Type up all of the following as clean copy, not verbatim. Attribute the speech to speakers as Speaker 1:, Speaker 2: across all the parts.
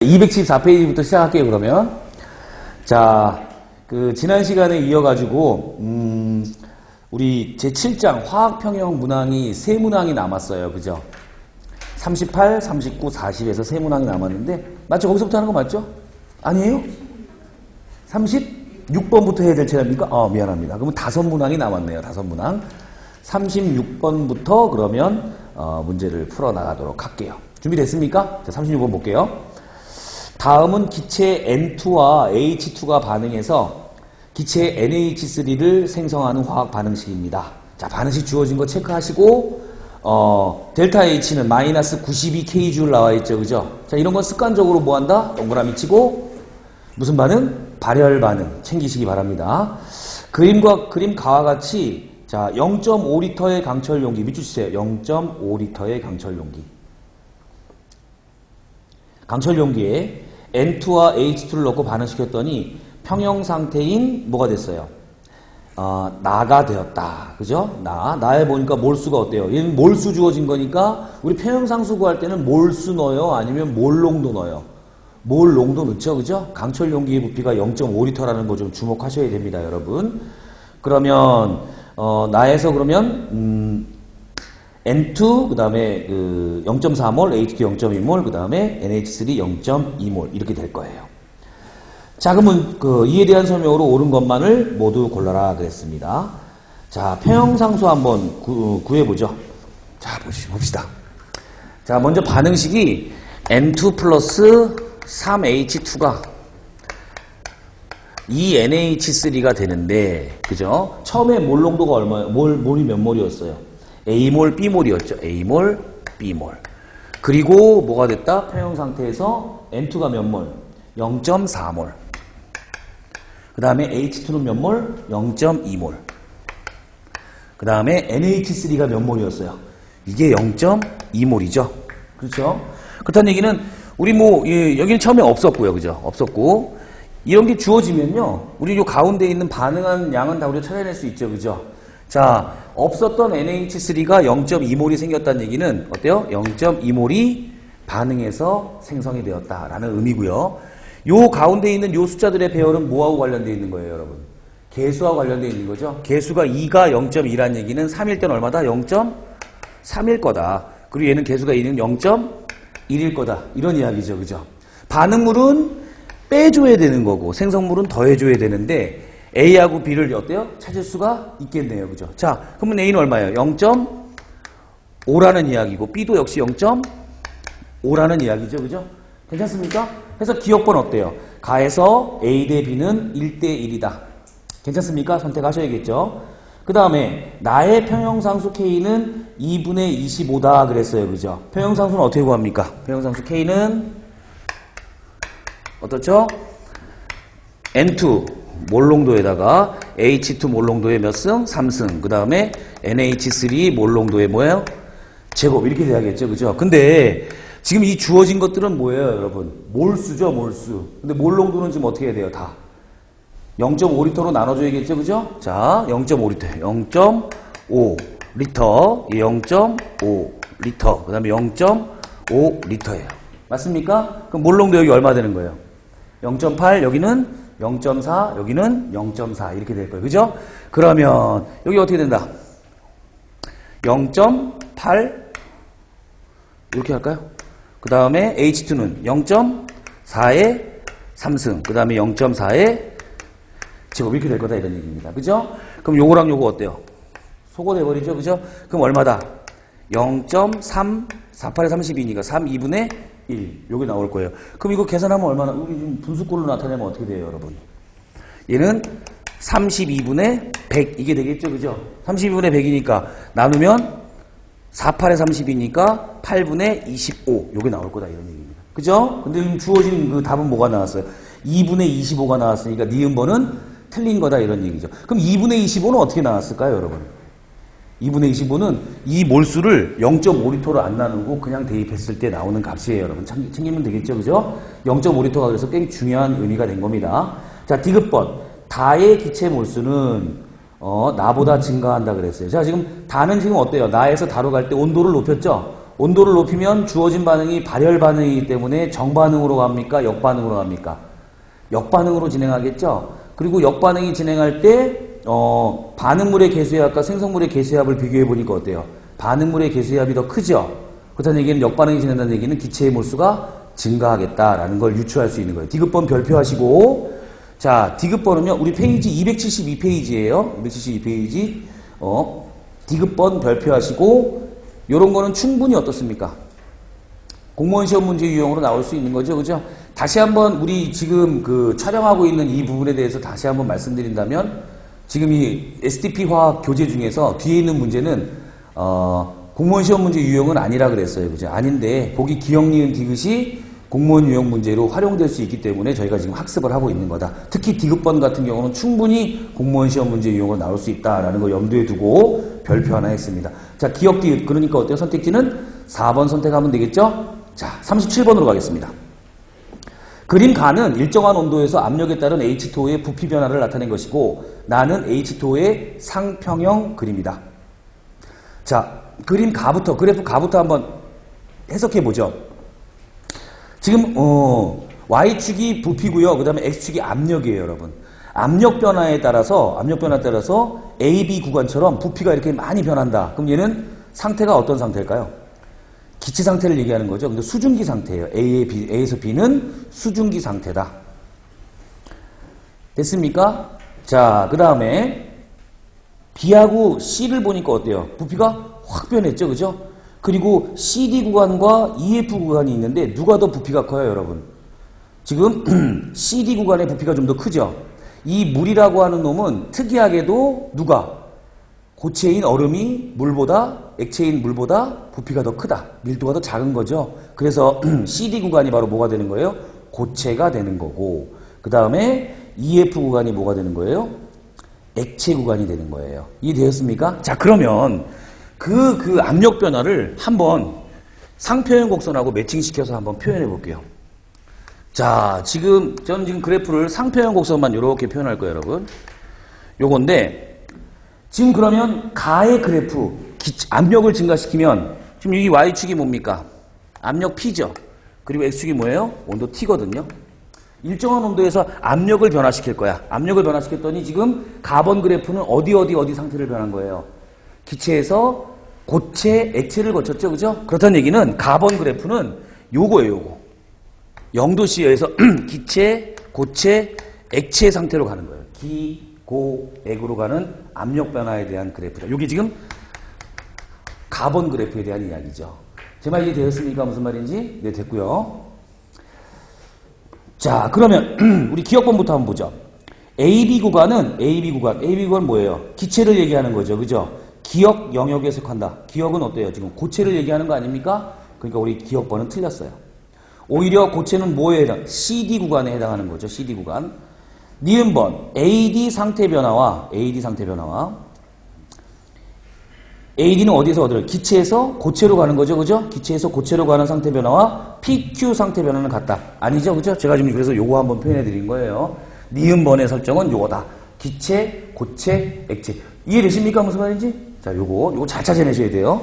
Speaker 1: 274페이지부터 시작할게요, 그러면. 자, 지난 시간에 이어가지고, 우리 제7장 화학평형 문항이 세 문항이 남았어요. 그죠? 38, 39, 40에서 세 문항이 남았는데, 맞죠? 거기서부터 하는 거 맞죠? 아니에요? 36번부터 해야 될 차례입니까? 미안합니다. 그러면 5문항이 남았네요. 5문항. 36번부터 그러면, 문제를 풀어나가도록 할게요. 준비됐습니까? 자, 36번 볼게요. 다음은 기체 N2와 H2가 반응해서 기체 NH3를 생성하는 화학 반응식입니다. 자, 반응식 주어진 거 체크하시고, 델타 H는 마이너스 92kJ 나와 있죠. 그죠? 자, 이런 건 습관적으로 뭐 한다? 동그라미 치고, 무슨 반응? 발열 반응. 챙기시기 바랍니다. 그림 가와 같이, 자, 0.5L의 강철 용기. 밑줄 치세요. 0.5L의 강철 용기. 강철 용기에 N2와 H2를 넣고 반응시켰더니 평형 상태인 뭐가 됐어요? 나가 되었다. 그죠? 나에 보니까 몰수가 어때요? 얘는 몰수 주어진 거니까 우리 평형상수 구할 때는 몰수 넣어요? 아니면 몰농도 넣어요? 몰농도 넣죠. 그죠? 강철 용기의 부피가 0.5L라는 거 좀 주목하셔야 됩니다, 여러분. 그러면 나에서 그러면 N2 그다음에 0.4몰, H2 0.2몰, 그다음에 NH3 0.2몰 이렇게 될 거예요. 자, 그러면 이에 대한 설명으로 옳은 것만을 모두 골라라 그랬습니다. 자, 평형상수 한번 구해보죠. 자, 봅시다. 자, 먼저 반응식이 N2 플러스 3H2가 2NH3가 되는데, 그죠? 처음에 몰 농도가 얼마예요? 몰이 몇 몰이었어요? A몰, B몰이었죠. A몰, B몰. 그리고 뭐가 됐다? 평형 상태에서 N2가 몇 몰? 0.4몰. 그 다음에 H2는 몇 몰? 0.2몰. 그 다음에 NH3가 몇 몰이었어요? 이게 0.2몰이죠. 그렇죠? 그렇다는 얘기는 우리 여기는 처음에 없었고요. 그죠? 없었고. 이런 게 주어지면요. 우리 요 가운데 있는 반응한 양은 다 우리가 찾아낼 수 있죠. 그죠? 자, 없었던 NH3가 0.2몰이 생겼다는 얘기는 어때요? 0.2몰이 반응해서 생성이 되었다라는 의미고요. 요 가운데 있는 요 숫자들의 배열은 뭐하고 관련되어 있는 거예요, 여러분? 개수와 관련되어 있는 거죠. 개수가 2가 0.2란 얘기는 3일 때는 얼마다? 0.3일 거다. 그리고 얘는 개수가 2는 0.1일 거다. 이런 이야기죠. 그죠? 반응물은 빼줘야 되는 거고 생성물은 더해줘야 되는데 A하고 B를 어때요? 찾을 수가 있겠네요. 그죠? 자, 그러면 A는 얼마예요? 0.5라는 이야기고 B도 역시 0.5라는 이야기죠. 그죠? 괜찮습니까? 그래서 기억번 어때요? 가에서 A 대 B는 1대 1이다. 괜찮습니까? 선택하셔야겠죠? 그 다음에 나의 평형상수 K는 2분의 25다 그랬어요. 그죠? 평형상수는 어떻게 구합니까? 평형상수 K는 어떻죠? N2 몰농도에다가 H2 몰농도의 몇 승? 3승. 그 다음에 NH3 몰농도의 뭐예요? 제곱. 이렇게 돼야겠죠. 그죠? 근데 지금 이 주어진 것들은 뭐예요, 여러분? 몰수죠, 몰수. 근데 몰농도는 지금 어떻게 해야 돼요? 다 0.5L로 나눠줘야겠죠. 그죠? 자, 0.5L. 0.5L. 0.5L. 그 다음에 0.5L예요. 맞습니까? 그럼 몰농도 여기 얼마 되는 거예요? 0.8, 여기는 0.4, 여기는 0.4 이렇게 될 거예요. 그죠? 그러면 여기 어떻게 된다? 0.8 이렇게 할까요? 그 다음에 H2는 0.4의 3승, 그 다음에 0.4의 제곱 이렇게 될 거다 이런 얘기입니다. 그죠? 그럼 요거랑 요거 어때요? 소거 돼버리죠? 그죠? 그럼 얼마다? 0.3, 48에 32니까 3, 2분의 1. 요게 나올 거예요. 그럼 이거 계산하면 얼마나, 우리 지금 분수꼴로 나타내면 어떻게 돼요, 여러분? 얘는 32분의 100. 이게 되겠죠, 그죠? 32분의 100이니까 나누면 48에 30이니까 8분의 25. 요게 나올 거다, 이런 얘기입니다. 그죠? 근데 지금 주어진 그 답은 뭐가 나왔어요? 2분의 25가 나왔으니까 니은번은 틀린 거다, 이런 얘기죠. 그럼 2분의 25는 어떻게 나왔을까요, 여러분? 2분의 25는 이 몰수를 0.5L로 안 나누고 그냥 대입했을 때 나오는 값이에요. 여러분 챙기면 되겠죠. 그죠? 0.5L가 그래서 꽤 중요한 의미가 된 겁니다. 자, 디귿번. 다의 기체 몰수는 나보다 증가한다 그랬어요. 자, 지금 다는 지금 어때요? 나에서 다로 갈 때 온도를 높였죠? 온도를 높이면 주어진 반응이 발열 반응이기 때문에 정반응으로 갑니까? 역반응으로 갑니까? 역반응으로 진행하겠죠? 그리고 역반응이 진행할 때 반응물의 개수합과 생성물의 개수합을 비교해 보니까 어때요? 반응물의 개수합이 더 크죠? 그렇다는 얘기는 역반응이 진행한다는 얘기는 기체의 몰수가 증가하겠다라는 걸 유추할 수 있는 거예요. 디귿번 별표하시고, 자, 디귿번은요, 우리 페이지 272페이지예요. 272페이지. 디귿번 별표하시고, 요런 거는 충분히 어떻습니까? 공무원 시험 문제 유형으로 나올 수 있는 거죠. 그죠? 다시 한번 우리 지금 그 촬영하고 있는 이 부분에 대해서 다시 한번 말씀드린다면, 지금 이 SDP 화학 교재 중에서 뒤에 있는 문제는, 공무원 시험 문제 유형은 아니라 그랬어요. 그죠? 아닌데, 보기 기역, 니은, 디귿이 공무원 유형 문제로 활용될 수 있기 때문에 저희가 지금 학습을 하고 있는 거다. 특히 디귿번 같은 경우는 충분히 공무원 시험 문제 유형으로 나올 수 있다라는 걸 염두에 두고 별표 하나 했습니다. 자, 기역, 디귿. 그러니까 어때요? 선택지는 4번 선택하면 되겠죠? 자, 37번으로 가겠습니다. 그림 가는 일정한 온도에서 압력에 따른 H2O의 부피 변화를 나타낸 것이고, 나는 H2O의 상평형 그림이다. 자, 그림 가부터, 그래프 가부터 한번 해석해 보죠. 지금 Y축이 부피고요. 그 다음에 X축이 압력이에요, 여러분. 압력 변화에 따라서 AB 구간처럼 부피가 이렇게 많이 변한다. 그럼 얘는 상태가 어떤 상태일까요? 기체 상태를 얘기하는 거죠. 근데 수증기 상태예요. A에서 B는 수증기 상태다. 됐습니까? 자, 그 다음에 B하고 C를 보니까 어때요? 부피가 확 변했죠, 그죠? 그리고 CD 구간과 EF 구간이 있는데 누가 더 부피가 커요, 여러분? 지금 CD 구간의 부피가 좀 더 크죠? 이 물이라고 하는 놈은 특이하게도 누가? 고체인 얼음이 물보다, 액체인 물보다 부피가 더 크다. 밀도가 더 작은 거죠. 그래서 CD 구간이 바로 뭐가 되는 거예요? 고체가 되는 거고, 그 다음에 EF 구간이 뭐가 되는 거예요? 액체 구간이 되는 거예요. 이해되었습니까? 자, 그러면 그 압력 변화를 한번 상평형 곡선하고 매칭시켜서 한번 표현해 볼게요. 자, 저는 지금 그래프를 상평형 곡선만 이렇게 표현할 거예요, 여러분. 요건데, 지금 그러면 가의 그래프, 압력을 증가시키면, 지금 여기 Y축이 뭡니까? 압력 P죠. 그리고 X축이 뭐예요? 온도 T거든요. 일정한 온도에서 압력을 변화시킬 거야. 압력을 변화시켰더니 지금 가번 그래프는 어디 상태를 변한 거예요? 기체에서 고체, 액체를 거쳤죠, 그죠? 그렇다는 얘기는 가번 그래프는 요거예요, 요거. 0도씨에서 기체, 고체, 액체 상태로 가는 거예요. 기, 고, 액으로 가는 압력 변화에 대한 그래프다. 요게 지금 가번 그래프에 대한 이야기죠. 제 말 이해되었습니까? 무슨 말인지? 네, 됐고요. 자, 그러면 우리 기역번부터 한번 보죠. AB 구간은 뭐예요? 기체를 얘기하는 거죠, 그죠? 기역 영역에 속한다. 기역은 어때요? 지금 고체를 얘기하는 거 아닙니까? 그러니까 우리 기역번은 틀렸어요. 오히려 고체는 뭐에 해당? CD 구간에 해당하는 거죠. CD 구간. 니은번 AD 상태 변화와 AD는 어디서 어디로? 기체에서 고체로 가는 거죠, 그죠? 기체에서 고체로 가는 상태 변화와 PQ 상태 변화는 같다. 아니죠, 그죠? 제가 지금 그래서 요거 한번 표현해 드린 거예요. 니은번의 설정은 요거다. 기체, 고체, 액체. 이해되십니까? 무슨 말인지? 자, 요거 잘 찾아내셔야 돼요.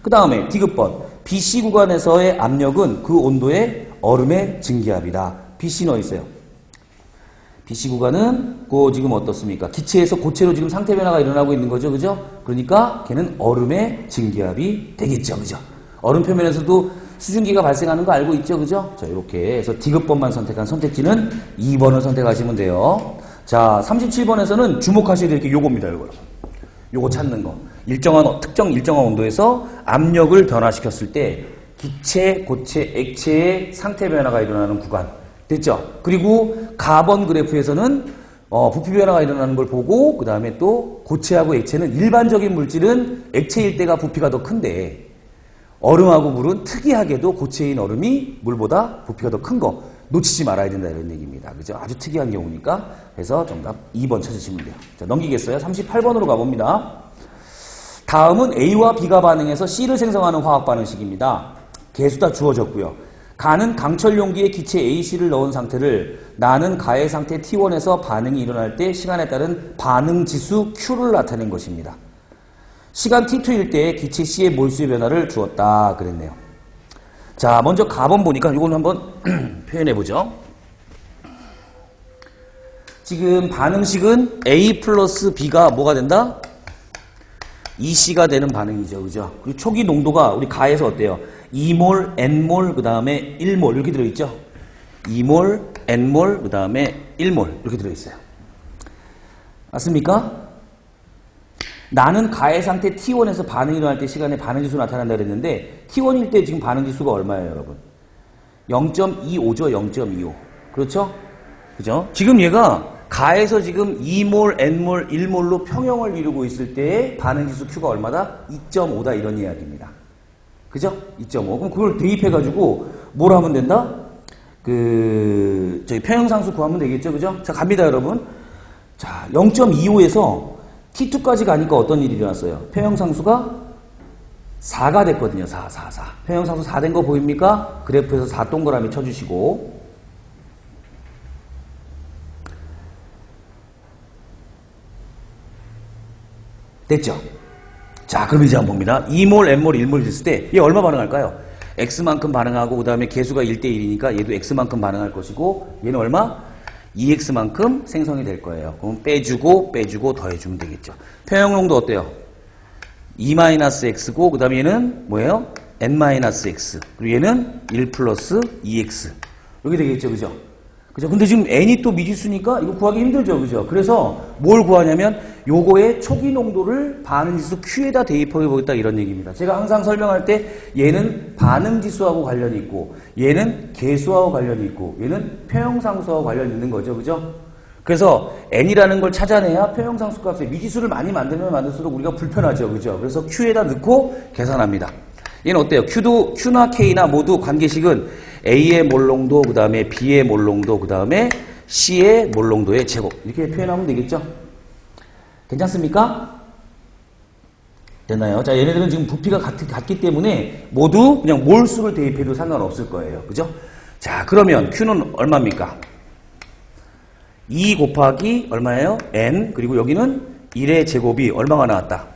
Speaker 1: 그 다음에 디귿번 BC 구간에서의 압력은 그 온도의 얼음의 증기압이다. BC는 어디 있어요? BC 구간은 지금 어떻습니까? 기체에서 고체로 지금 상태 변화가 일어나고 있는 거죠, 그죠? 그러니까 걔는 얼음의 증기압이 되겠죠, 그죠? 얼음 표면에서도 수증기가 발생하는 거 알고 있죠, 그죠? 자, 이렇게 해서 디귿번만 선택한 선택지는 2번을 선택하시면 돼요. 자, 37번에서는 주목하셔야 될 게 요겁니다, 요거 찾는 거. 특정 일정한 온도에서 압력을 변화시켰을 때 기체, 고체, 액체의 상태 변화가 일어나는 구간. 됐죠? 그리고 가번 그래프에서는 부피 변화가 일어나는 걸 보고 그 다음에 또 고체하고 액체는 일반적인 물질은 액체일 때가 부피가 더 큰데 얼음하고 물은 특이하게도 고체인 얼음이 물보다 부피가 더 큰 거 놓치지 말아야 된다 이런 얘기입니다. 그죠? 아주 특이한 경우니까. 그래서 정답 2번 찾으시면 돼요. 자, 넘기겠어요? 38번으로 가봅니다. 다음은 A와 B가 반응해서 C를 생성하는 화학 반응식입니다. 개수 다 주어졌고요. 가는 강철 용기에 기체 AC를 넣은 상태를 나는 가의 상태 T1에서 반응이 일어날 때 시간에 따른 반응 지수 Q를 나타낸 것입니다. 시간 t2일 때 기체 C의 몰수의 변화를 주었다 그랬네요. 자, 먼저 가번 보니까 이걸 한번 표현해보죠. 지금 반응식은 A 플러스 B가 뭐가 된다? EC가 되는 반응이죠. 그죠? 그리고 초기 농도가 우리 가에서 어때요? 2몰, N몰, 그 다음에 1몰 이렇게 들어있죠? 2몰, N몰, 그 다음에 1몰 이렇게 들어있어요. 맞습니까? 나는 가해 상태 T1에서 반응이 일어날 때 시간에 반응지수 나타난다 그랬는데 T1일 때 지금 반응지수가 얼마예요, 여러분? 0.25죠, 0.25. 그렇죠? 그죠? 지금 얘가 가에서 지금 2몰, N몰, 1몰로 평형을 이루고 있을 때의 반응지수 Q가 얼마다? 2.5다 이런 이야기입니다. 그죠? 2.5. 그럼 그걸 대입해가지고 뭘 하면 된다? 저희 평형상수 구하면 되겠죠, 그죠? 자, 갑니다, 여러분. 자, 0.25에서 T2까지 가니까 어떤 일이 일어났어요? 평형상수가 4가 됐거든요. 4. 평형상수 4 된 거 보입니까? 그래프에서 4 동그라미 쳐주시고. 됐죠? 자, 그럼 이제 한번 봅니다. 2몰, N몰, 1몰이 됐을 때 얘 얼마 반응할까요? X만큼 반응하고 그 다음에 개수가 1대1이니까 얘도 X만큼 반응할 것이고 얘는 얼마? 2X만큼 생성이 될 거예요. 그럼 빼주고 더해주면 되겠죠. 평형농도 어때요? 2-X고 그 다음에 얘는 뭐예요? N-X 그리고 얘는 1 플러스 2X 이렇게 되겠죠. 그죠? 그죠? 근데 지금 N이 또 미지수니까 이거 구하기 힘들죠. 그죠? 그래서 뭘 구하냐면 요거의 초기 농도를 반응지수 Q에다 대입해 보겠다 이런 얘기입니다. 제가 항상 설명할 때 얘는 반응지수하고 관련이 있고 얘는 개수하고 관련이 있고 얘는 평형상수하고 관련이 있는 거죠. 그죠? 그래서 N이라는 걸 찾아내야 평형상수 값에 미지수를 많이 만들면 만들수록 우리가 불편하죠. 그죠? 그래서 Q에다 넣고 계산합니다. 얘는 어때요? Q나 K나 모두 관계식은 A의 몰농도, 그 다음에 B의 몰농도, 그 다음에 C의 몰농도의 제곱. 이렇게 표현하면 되겠죠? 괜찮습니까? 됐나요? 자, 얘네들은 지금 부피가 같기 때문에 모두 그냥 몰수를 대입해도 상관없을 거예요. 그죠? 자, 그러면 Q는 얼마입니까? 2 곱하기 얼마예요? N. 그리고 여기는 1의 제곱이 얼마가 나왔다?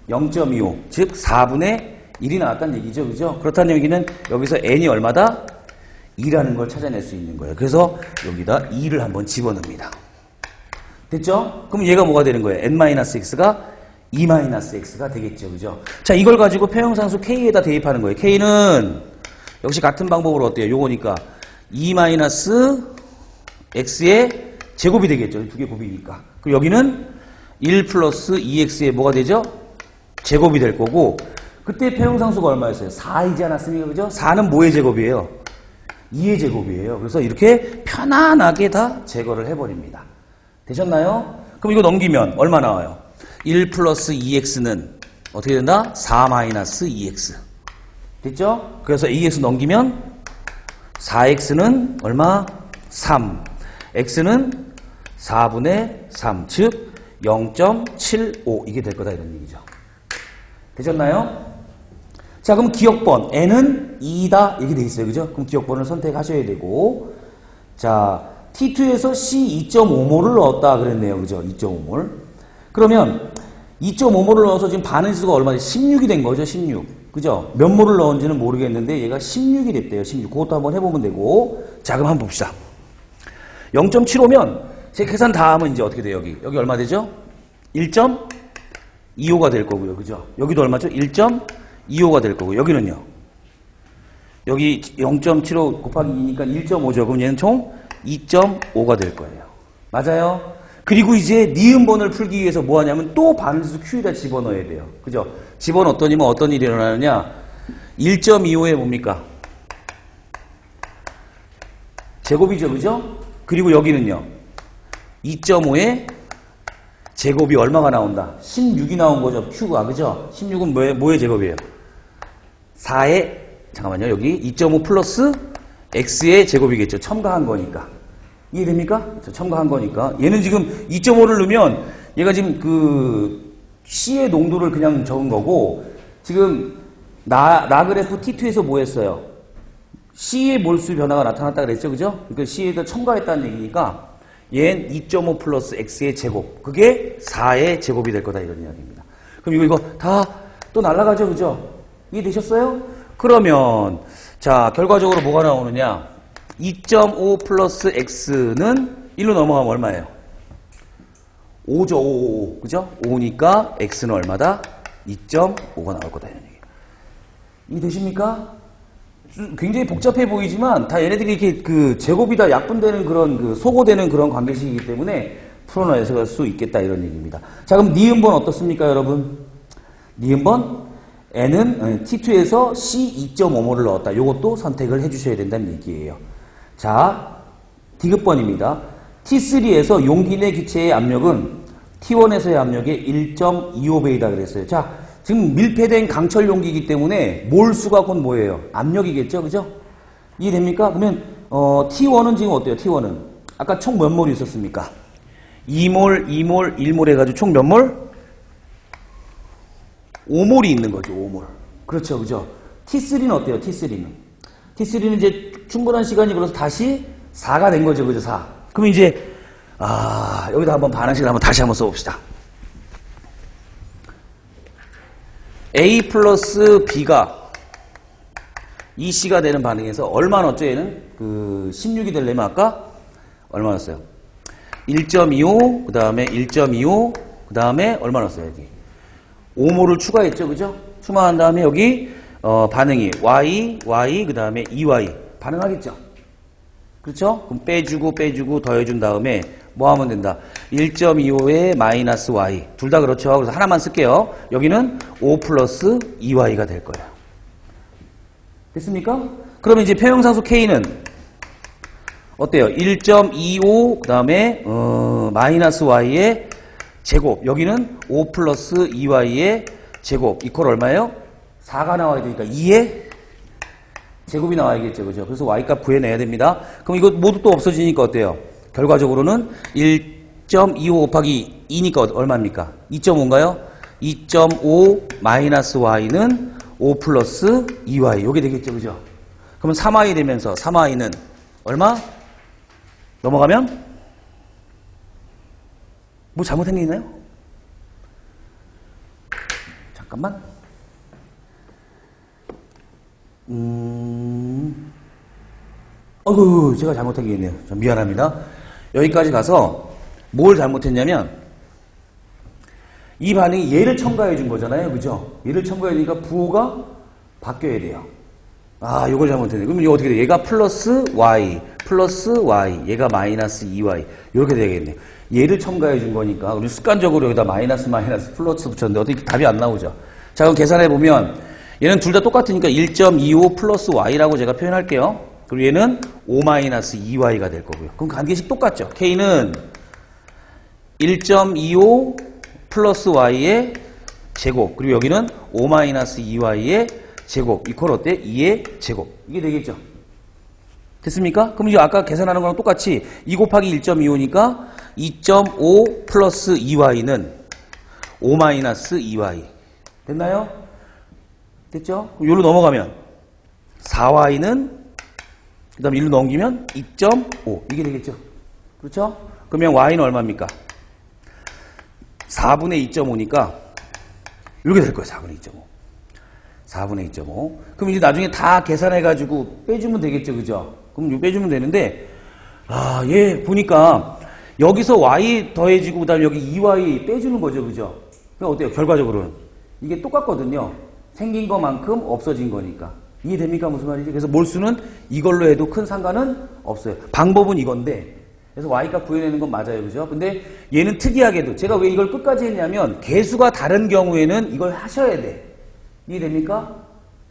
Speaker 1: 0.25. 즉, 4분의 1이 나왔다는 얘기죠. 그죠? 그렇다는 얘기는 여기서 N이 얼마다? 2라는 걸 찾아낼 수 있는 거예요. 그래서 여기다 2를 한번 집어넣습니다. 됐죠? 그럼 얘가 뭐가 되는 거예요? N-X가 2-X가 되겠죠. 그죠? 자, 이걸 가지고 평형상수 K에다 대입하는 거예요. K는 역시 같은 방법으로 어때요? 요거니까 2-X의 제곱이 되겠죠. 두 개 곱이니까. 그리고 여기는 1 플러스 2X의 뭐가 되죠? 제곱이 될 거고 그때 평형상수가 얼마였어요? 4이지 않았습니까? 그죠? 4는 뭐의 제곱이에요? 2의 제곱이에요. 그래서 이렇게 편안하게 다 제거를 해버립니다. 되셨나요? 그럼 이거 넘기면 얼마 나와요? 1 플러스 2x는 어떻게 된다? 4 마이너스 2x. 됐죠? 그래서 2x 넘기면 4x는 얼마? 3. x는 4분의 3. 즉 0.75 이게 될 거다 이런 얘기죠. 되셨나요? 자, 그럼 기억번 n은 2다 이렇게 돼 있어요. 그죠? 그럼 기억번을 선택하셔야 되고 자, T2에서 C 2.5몰을 넣었다 그랬네요. 그죠? 2.5몰. 그러면 2.5몰을 넣어서 지금 반응지수가 얼마지? 16이 된 거죠. 16. 그죠? 몇 몰을 넣은지는 모르겠는데 얘가 16이 됐대요. 16. 그것도 한번 해보면 되고 자, 그럼 한번 봅시다. 0.75면 제 계산 다 하면 이제 어떻게 돼요? 여기 얼마 되죠? 1.25가 될 거고요. 그죠? 여기도 얼마죠? 1.25가 될 거고 여기는요. 여기 0.75 곱하기 2니까 1.5죠. 그럼 얘는 총 2.5가 될 거예요. 맞아요? 그리고 이제 니은번을 풀기 위해서 뭐 하냐면 또 반응지수 Q에다 집어넣어야 돼요. 그죠? 집어넣었더니만 어떤 일이 일어나느냐? 1.25에 뭡니까? 제곱이죠. 그죠? 그리고 여기는요. 2.5에 제곱이 얼마가 나온다? 16이 나온 거죠. Q가. 그죠? 16은 뭐의 제곱이에요? 4의 잠깐만요. 여기 2.5 플러스 X의 제곱이겠죠. 첨가한 거니까. 이해됩니까? 첨가한 거니까. 얘는 지금 2.5를 넣으면 얘가 지금 그 C의 농도를 그냥 적은 거고 지금 라그래프 T2에서 뭐 했어요? C의 몰수 변화가 나타났다 그랬죠. 그죠? 그러니까 C에다 첨가했다는 얘기니까 얘는 2.5 플러스 X의 제곱. 그게 4의 제곱이 될 거다 이런 이야기입니다. 그럼 이거 다 또 날아가죠, 그죠? 이해되셨어요? 그러면 자 결과적으로 뭐가 나오느냐? 2.5 플러스 x는 1로 넘어가면 얼마예요? 5죠, 5, 그죠? 5니까 x는 얼마다? 2.5가 나올 거다 이런 얘기. 이해되십니까? 굉장히 복잡해 보이지만 다 얘네들이 이렇게 그 제곱이 다 약분되는 그런 그 소거되는 그런 관계식이기 때문에 풀어낼 수 있겠다 이런 얘기입니다. 자 그럼 니은번 어떻습니까 여러분? 니은번 n은 T2에서 C 2.5몰을 넣었다. 요것도 선택을 해주셔야 된다는 얘기예요. 자 디귿번입니다. T3에서 용기 내 기체의 압력은 T1에서의 압력의 1.25배이다 그랬어요. 자 지금 밀폐된 강철 용기이기 때문에 몰수가 곧 뭐예요? 압력이겠죠, 그죠? 이해됩니까? 그러면 T1은 지금 어때요? T1은 아까 총 몇 몰이 있었습니까? 2몰, 2몰, 1몰 해가지고 총 몇 몰? 5몰이 있는 거죠, 5몰. 그렇죠, 그죠? T3는 어때요? T3는 이제 충분한 시간이 걸려서 다시 4가 된 거죠, 그죠? 4. 그럼 이제 여기다 한번 반항식을 한번 다시 한번 써봅시다. A 플러스 B가 EC가 되는 반응에서 얼마 넣었죠, 얘는? 16이 되려면 아까 얼마 넣었어요? 1.25, 그 다음에 1.25, 그 다음에 얼마 넣었어요, 여기? 5몰을 추가했죠, 그죠? 추가한 다음에 여기, 반응이 Y, 그 다음에 2Y. 반응하겠죠? 그렇죠? 그럼 빼주고 더해준 다음에 뭐 하면 된다? 1.25에 마이너스 Y. 둘 다 그렇죠. 그래서 하나만 쓸게요. 여기는 5 플러스 2Y가 될 거예요. 됐습니까? 그러면 이제 평형상수 K는 어때요? 1.25, 그 다음에, 마이너스 Y의 제곱. 여기는 5 플러스 2Y의 제곱. 이퀄 얼마예요? 4가 나와야 되니까 2의 제곱이 나와야겠죠. 그죠? 그래서 Y값 구해내야 됩니다. 그럼 이거 모두 또 없어지니까 어때요? 결과적으로는 1.25 곱하기 2니까 얼마입니까? 2.5인가요? 2.5 마이너스 Y는 5 플러스 2Y. 요게 되겠죠. 그죠? 그러면 3Y 되면서 3Y는 얼마? 넘어가면? 뭐 잘못한 게 있나요? 잠깐만. 제가 잘못한 게 있네요. 좀 미안합니다. 여기까지 가서 뭘 잘못했냐면 이 반응이 얘를 첨가해 준 거잖아요. 그죠? 얘를 첨가해 주니까 부호가 바뀌어야 돼요. 요걸 잘못했네. 그럼 이거 어떻게 돼? 얘가 플러스 Y, 얘가 마이너스 2Y. 이렇게 되겠네. 얘를 첨가해 준 거니까 우리 습관적으로 여기다 마이너스 플러스 붙였는데 어떻게 답이 안 나오죠? 자, 그럼 계산해 보면 얘는 둘 다 똑같으니까 1.25 플러스 Y라고 제가 표현할게요. 그리고 얘는 5 마이너스 2Y가 될 거고요. 그럼 관계식 똑같죠? K는 1.25 플러스 Y의 제곱. 그리고 여기는 5 마이너스 2Y의 제곱. 이퀄 어때? 2의 제곱. 이게 되겠죠? 됐습니까? 그럼 이제 아까 계산하는 거랑 똑같이 2 곱하기 1.25니까 2.5 플러스 2Y는 5 마이너스 2Y. 됐나요? 됐죠? 그럼 여기로 넘어가면 4Y는 그 다음에 1로 넘기면 2.5 이게 되겠죠? 그렇죠? 그러면 Y는 얼마입니까? 4분의 2.5니까 이렇게 될 거예요. 4분의 2.5 4분의 2.5 그럼 이제 나중에 다 계산해가지고 빼주면 되겠죠? 그죠? 그럼 이거 빼주면 되는데 얘 보니까 여기서 Y 더해지고 그 다음에 여기 2Y 빼주는 거죠. 그죠? 그럼 어때요? 결과적으로는 이게 똑같거든요. 생긴 것만큼 없어진 거니까. 이해됩니까? 무슨 말이지? 그래서 몰수는 이걸로 해도 큰 상관은 없어요. 방법은 이건데 그래서 Y값 구해내는 건 맞아요. 그죠? 근데 얘는 특이하게도 제가 왜 이걸 끝까지 했냐면 개수가 다른 경우에는 이걸 하셔야 돼. 이해됩니까?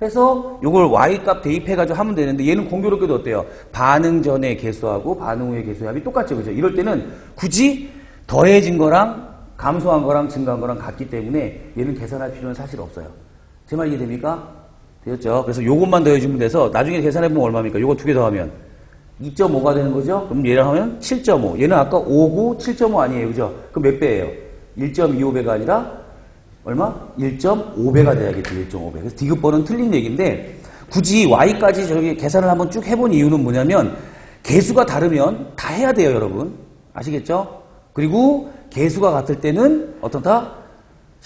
Speaker 1: 해서 이걸 Y값 대입해가지고 하면 되는데 얘는 공교롭게도 어때요? 반응 전의 개수하고 반응 후의 개수의 합이 똑같죠. 그죠? 이럴 때는 굳이 더해진 거랑 감소한 거랑 증가한 거랑 같기 때문에 얘는 계산할 필요는 사실 없어요. 제 말 이해됩니까? 되었죠? 그래서 요것만 더해주면 돼서 나중에 계산해보면 얼마입니까? 요거 두 개 더하면 2.5가 되는 거죠? 그럼 얘랑 하면 7.5. 얘는 아까 5구 7.5 아니에요. 그죠? 그럼 몇 배예요? 1.25배가 아니라 얼마? 1.5배가 돼야겠죠. 1.5배. 그래서 디귿번은 틀린 얘기인데 굳이 Y까지 저기 계산을 한번 쭉 해본 이유는 뭐냐면 개수가 다르면 다 해야 돼요. 여러분. 아시겠죠? 그리고 개수가 같을 때는 어떻다?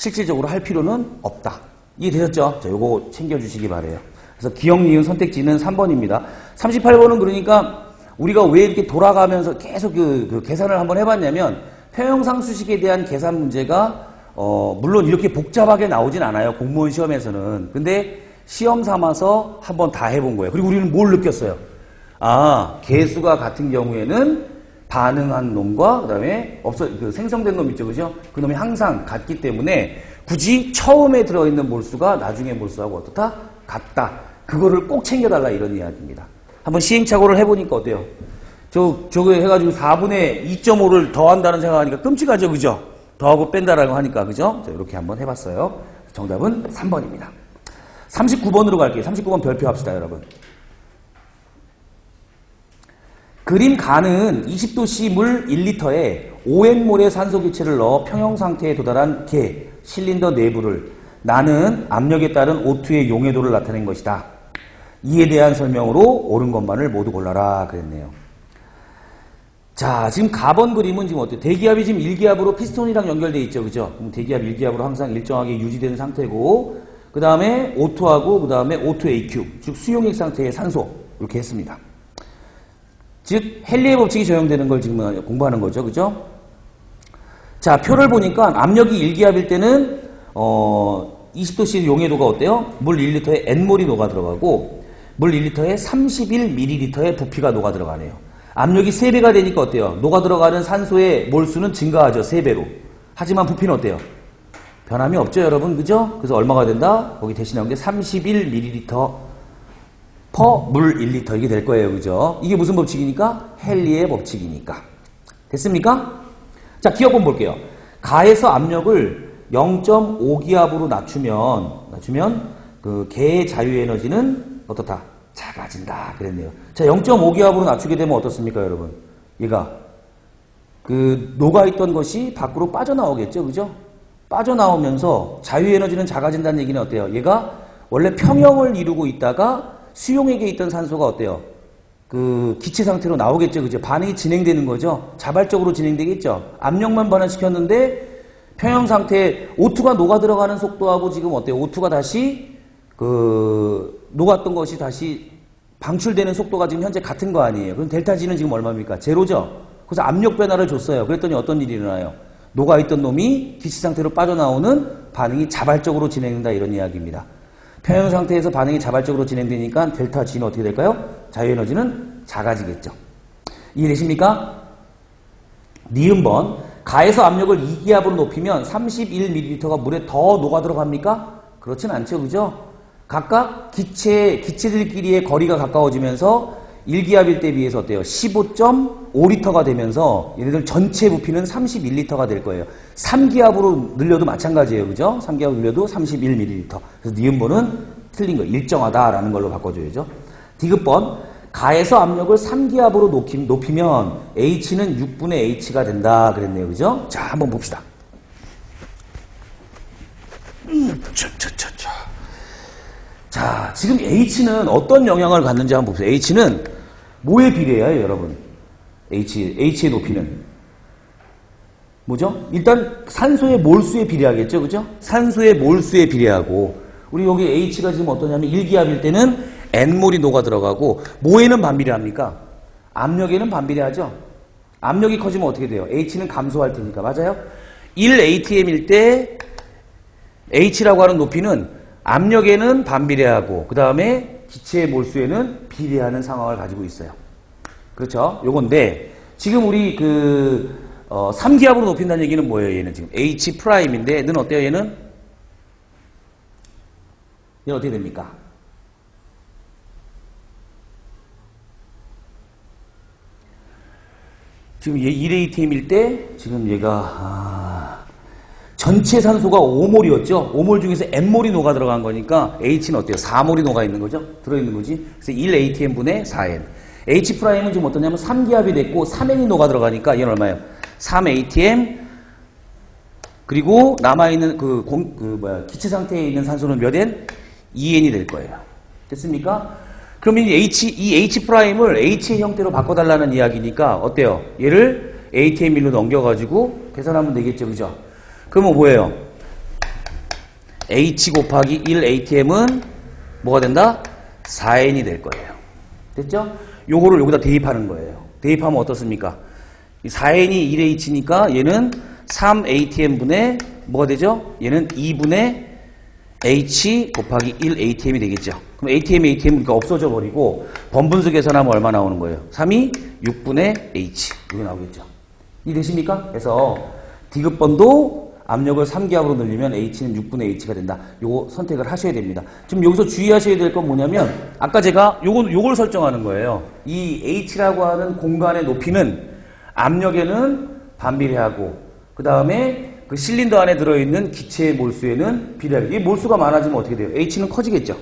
Speaker 1: 실질적으로 할 필요는 없다. 이해되셨죠? 자, 요거 챙겨주시기 바래요. 그래서 기억, 니은, 선택지는 3번입니다. 38번은 그러니까 우리가 왜 이렇게 돌아가면서 계속 그 계산을 한번 해봤냐면 평형상 수식에 대한 계산 문제가 물론 이렇게 복잡하게 나오진 않아요. 공무원 시험에서는. 근데 시험 삼아서 한번 다 해본 거예요. 그리고 우리는 뭘 느꼈어요? 아, 개수가 같은 경우에는 반응한 놈과 그다음에 그 생성된 놈 있죠, 그죠? 그 놈이 항상 같기 때문에 굳이 처음에 들어있는 몰수가 나중에 몰수하고 어떻다? 같다. 그거를 꼭 챙겨달라 이런 이야기입니다. 한번 시행착오를 해보니까 어때요? 저거 해가지고 4분의 2.5를 더한다는 생각하니까 끔찍하죠, 그죠? 더하고 뺀다라고 하니까, 그죠? 자, 이렇게 한번 해봤어요. 정답은 3번입니다. 39번으로 갈게요. 39번 별표 합시다, 여러분. 그림 가는 20도씨 물 1리터에 5N몰의 산소 기체를 넣어 평형 상태에 도달한 개, 실린더 내부를 나는 압력에 따른 O2의 용해도를 나타낸 것이다. 이에 대한 설명으로 옳은 것만을 모두 골라라 그랬네요. 자, 지금 가번 그림은 지금 어때요? 대기압이 지금 1기압으로 피스톤이랑 연결되어 있죠, 그죠? 그럼 대기압 1기압으로 항상 일정하게 유지되는 상태고, 그 다음에 O2하고, 그 다음에 O2AQ, 즉 수용액 상태의 산소, 이렇게 했습니다. 즉, 헨리의 법칙이 적용되는 걸 지금 공부하는 거죠, 그죠? 자, 표를 보니까 압력이 1기압일 때는, 20도씨 용해도가 어때요? 물 1리터에 N몰이 녹아 들어가고, 물 1리터에 31ml의 부피가 녹아 들어가네요. 압력이 3배가 되니까 어때요? 녹아 들어가는 산소의 몰수는 증가하죠, 3배로. 하지만 부피는 어때요? 변함이 없죠, 여러분, 그죠? 그래서 얼마가 된다? 거기 대신 나온 게 31ml per 물 1리터 이게 될 거예요, 그죠? 이게 무슨 법칙이니까? 헨리의 법칙이니까. 됐습니까? 자, 기억본 볼게요. 가에서 압력을 0.5기압으로 낮추면 그 개의 자유에너지는 어떻다? 작아진다 그랬네요. 자, 0.5기압으로 낮추게 되면 어떻습니까, 여러분? 얘가 그 녹아있던 것이 밖으로 빠져나오겠죠, 그죠? 빠져나오면서 자유에너지는 작아진다는 얘기는 어때요? 얘가 원래 평형을 이루고 있다가 수용액에 있던 산소가 어때요? 그 기체 상태로 나오겠죠, 그죠? 반응이 진행되는 거죠. 자발적으로 진행되겠죠. 압력만 반응시켰는데 평형 상태에 O2가 녹아 들어가는 속도하고 지금 어때요? O2가 다시 녹았던 것이 다시 방출되는 속도가 지금 현재 같은 거 아니에요? 그럼 델타 G는 지금 얼마입니까? 제로죠? 그래서 압력 변화를 줬어요. 그랬더니 어떤 일이 일어나요? 녹아있던 놈이 기체 상태로 빠져나오는 반응이 자발적으로 진행된다 이런 이야기입니다. 평형 상태에서 반응이 자발적으로 진행되니까 델타 G는 어떻게 될까요? 자유에너지는 작아지겠죠. 이해되십니까? 니은번 가에서 압력을 2기압으로 높이면 31ml가 물에 더 녹아 들어갑니까? 그렇진 않죠, 그죠? 각각 기체들끼리의 거리가 가까워지면서 1기압일 때 비해서 어때요? 15.5리터가 되면서 얘네들 전체 부피는 31리터가 될 거예요. 3기압으로 늘려도 마찬가지예요, 그죠? 3기압으로 늘려도 31ml. 그래서 니은번은 틀린 거, 일정하다라는 걸로 바꿔줘야죠. 디귿번 가에서 압력을 3기압으로 높이면 H는 6분의 H가 된다 그랬네요, 그죠? 자, 한번 봅시다. 자, 지금 H는 어떤 영향을 갖는지 한번 봅시다. H는 뭐에 비례해요, 여러분? H의 높이는 뭐죠? 일단 산소의 몰수에 비례하겠죠, 그죠? 산소의 몰수에 비례하고, 우리 여기 H가 지금 어떠냐면 1기압일 때는 N몰이 녹아 들어가고, 뭐에는 반비례합니까? 압력에는 반비례하죠? 압력이 커지면 어떻게 돼요? H는 감소할 테니까, 맞아요? 1atm일 때 H라고 하는 높이는 압력에는 반비례하고 그 다음에 기체의 몰수에는 비례하는 상황을 가지고 있어요. 그렇죠? 요건데 지금 우리 3기압으로 높인다는 얘기는 뭐예요? 얘는 지금 H'인데 얘는 어때요? 얘는 어떻게 됩니까? 지금 얘 1atm일 때 지금 얘가 전체 산소가 5몰이었죠. 5몰 중에서 N몰이 녹아 들어간 거니까 H는 어때요? 4몰이 녹아 있는 거죠. 들어있는 거지. 그래서 1atm분의 4n. H'은 지금 어떠냐면 3기압이 됐고 3n이 녹아 들어가니까 얘는 얼마예요? 3atm 그리고 남아있는 기체 상태에 있는 산소는 몇 n? 2n이 될 거예요. 됐습니까? 그러면 이 H'을 H의 형태로 바꿔달라는 이야기니까 어때요? 얘를 atm1로 넘겨가지고 계산하면 되겠죠. 그죠? 그러면 뭐예요? H 곱하기 1 ATM은 뭐가 된다? 4N이 될 거예요. 됐죠? 요거를 여기다 대입하는 거예요. 대입하면 어떻습니까? 4N이 1H니까 얘는 3ATM분의 뭐가 되죠? 얘는 2분의 H 곱하기 1 ATM이 되겠죠. 그럼 ATM 그러니까 없어져 버리고 번분수 계산하면 얼마 나오는 거예요? 3이 6분의 H. 이게 나오겠죠. 이해되십니까? 그래서 디귿번도 압력을 3기압으로 늘리면 H는 6분의 H가 된다. 요거 선택을 하셔야 됩니다. 지금 여기서 주의하셔야 될 건 뭐냐면 아까 제가 요걸 설정하는 거예요. 이 H라고 하는 공간의 높이는 압력에는 반비례하고 그 다음에 그 실린더 안에 들어있는 기체의 몰수에는 비례하게. 이 몰수가 많아지면 어떻게 돼요? H는 커지겠죠.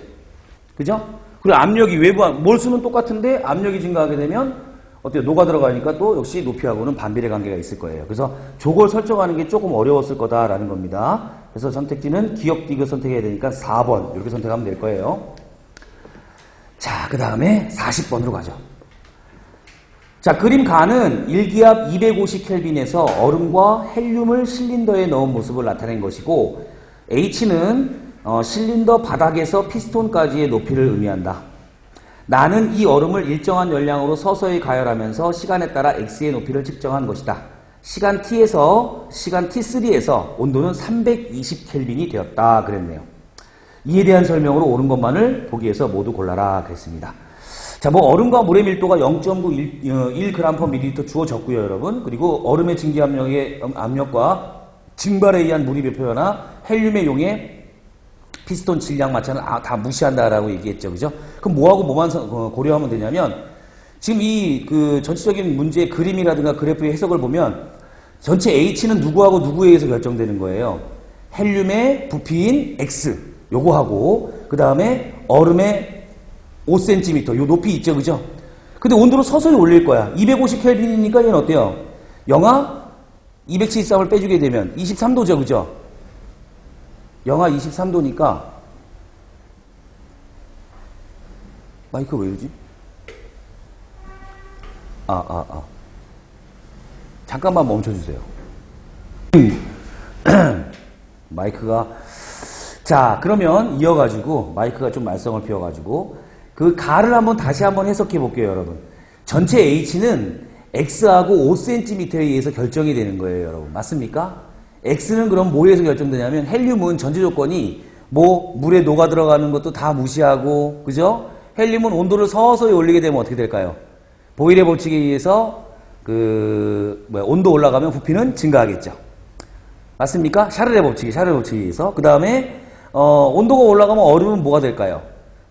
Speaker 1: 그죠? 그리고 압력이 몰수는 똑같은데 압력이 증가하게 되면 어때요? 녹아 들어가니까 또 역시 높이하고는 반비례 관계가 있을 거예요. 그래서 저걸 설정하는 게 조금 어려웠을 거다라는 겁니다. 그래서 선택지는 기억 디귿 선택해야 되니까 4번 이렇게 선택하면 될 거예요. 자, 그 다음에 40번으로 가죠. 자, 그림 가는 1기압 250켈빈에서 얼음과 헬륨을 실린더에 넣은 모습을 나타낸 것이고 H는 실린더 바닥에서 피스톤까지의 높이를 의미한다. 나는 이 얼음을 일정한 열량으로 서서히 가열하면서 시간에 따라 X의 높이를 측정한 것이다. 시간 T에서 시간 T3에서 온도는 320켈빈이 되었다 그랬네요. 이에 대한 설명으로 옳은 것만을 보기에서 모두 골라라 그랬습니다. 자, 뭐 얼음과 물의 밀도가 0.91g/ml 주어졌고요, 여러분. 그리고 얼음의 증기 압력과 증발에 의한 무리 표현화, 헬륨의 용의 피스톤 질량 마찰은 다 무시한다라고 얘기했죠, 그죠? 그럼 뭐하고 뭐만 고려하면 되냐면 지금 이 전체적인 문제의 그림이라든가 그래프의 해석을 보면 전체 H는 누구하고 누구에 의해서 결정되는 거예요. 헬륨의 부피인 X 요거하고 그 다음에 얼음의 5cm 요 높이 있죠, 그죠? 근데 온도를 서서히 올릴 거야. 250켈빈이니까 얘는 어때요? 영하 273을 빼주게 되면 23도죠, 그죠? 영하 23도니까 마이크 왜 이러지? 잠깐만 멈춰주세요. 마이크가 자, 그러면 이어가지고 마이크가 좀 말썽을 피워가지고 그 가를 다시 한번 해석해 볼게요, 여러분. 전체 H는 X하고 5cm에 의해서 결정이 되는 거예요, 여러분. 맞습니까? X는 그럼 뭐에 의해서 결정되냐면 헬륨은 전제 조건이 뭐 물에 녹아 들어가는 것도 다 무시하고, 그죠? 헬륨은 온도를 서서히 올리게 되면 어떻게 될까요? 보일의 법칙에 의해서 온도 올라가면 부피는 증가하겠죠. 맞습니까? 샤를의 법칙에 의해서. 그 다음에 온도가 올라가면 얼음은 뭐가 될까요?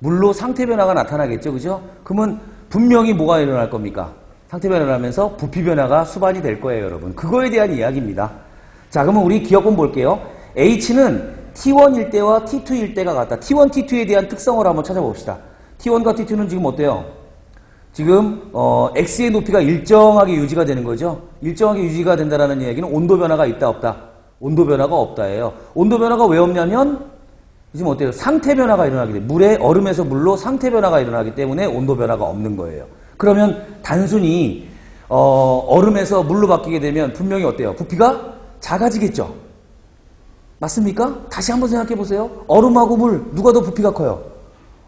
Speaker 1: 물로 상태 변화가 나타나겠죠, 그죠? 그러면 분명히 뭐가 일어날 겁니까? 상태 변화를 하면서 부피 변화가 수반이 될 거예요, 여러분. 그거에 대한 이야기입니다. 자, 그러면 우리 기억본 볼게요. H는 T1일 때와 T2일 때가 같다. T1, T2에 대한 특성을 한번 찾아봅시다. T1과 T2는 지금 어때요? 지금 X의 높이가 일정하게 유지가 되는 거죠. 일정하게 유지가 된다는 이야기는 온도 변화가 있다 없다? 온도 변화가 없다예요. 온도 변화가 왜 없냐면 지금 어때요? 상태 변화가 일어나게 돼요. 얼음에서 물로 상태 변화가 일어나기 때문에 온도 변화가 없는 거예요. 그러면 단순히 얼음에서 물로 바뀌게 되면 분명히 어때요? 부피가 작아지겠죠? 맞습니까? 다시 한번 생각해 보세요. 얼음하고 물 누가 더 부피가 커요?